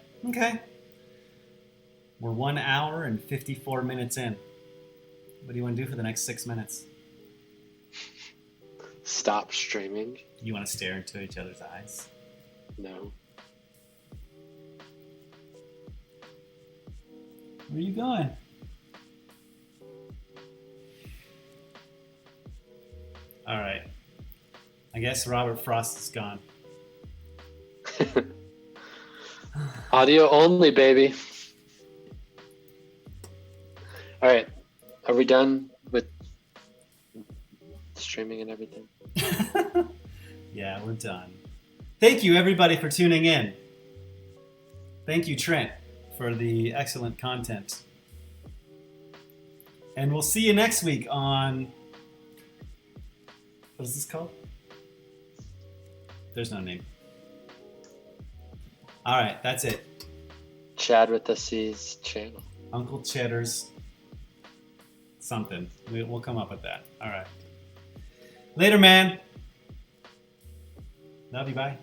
We're 1 hour and 54 minutes in. What do you want to do for the next 6 minutes? Stop streaming? You want to stare into each other's eyes? No. Where are you going? All right. I guess Robert Frost is gone. Audio only, baby. All right. Are we done with streaming and everything? Yeah, we're done. Thank you, everybody, for tuning in. Thank you, Trent, for the excellent content. And we'll see you next week on... What is this called? There's no name. All right, that's it. Chad with the C's channel. Uncle Cheddar's something. We'll come up with that. All right. Later, man. Love you. Bye.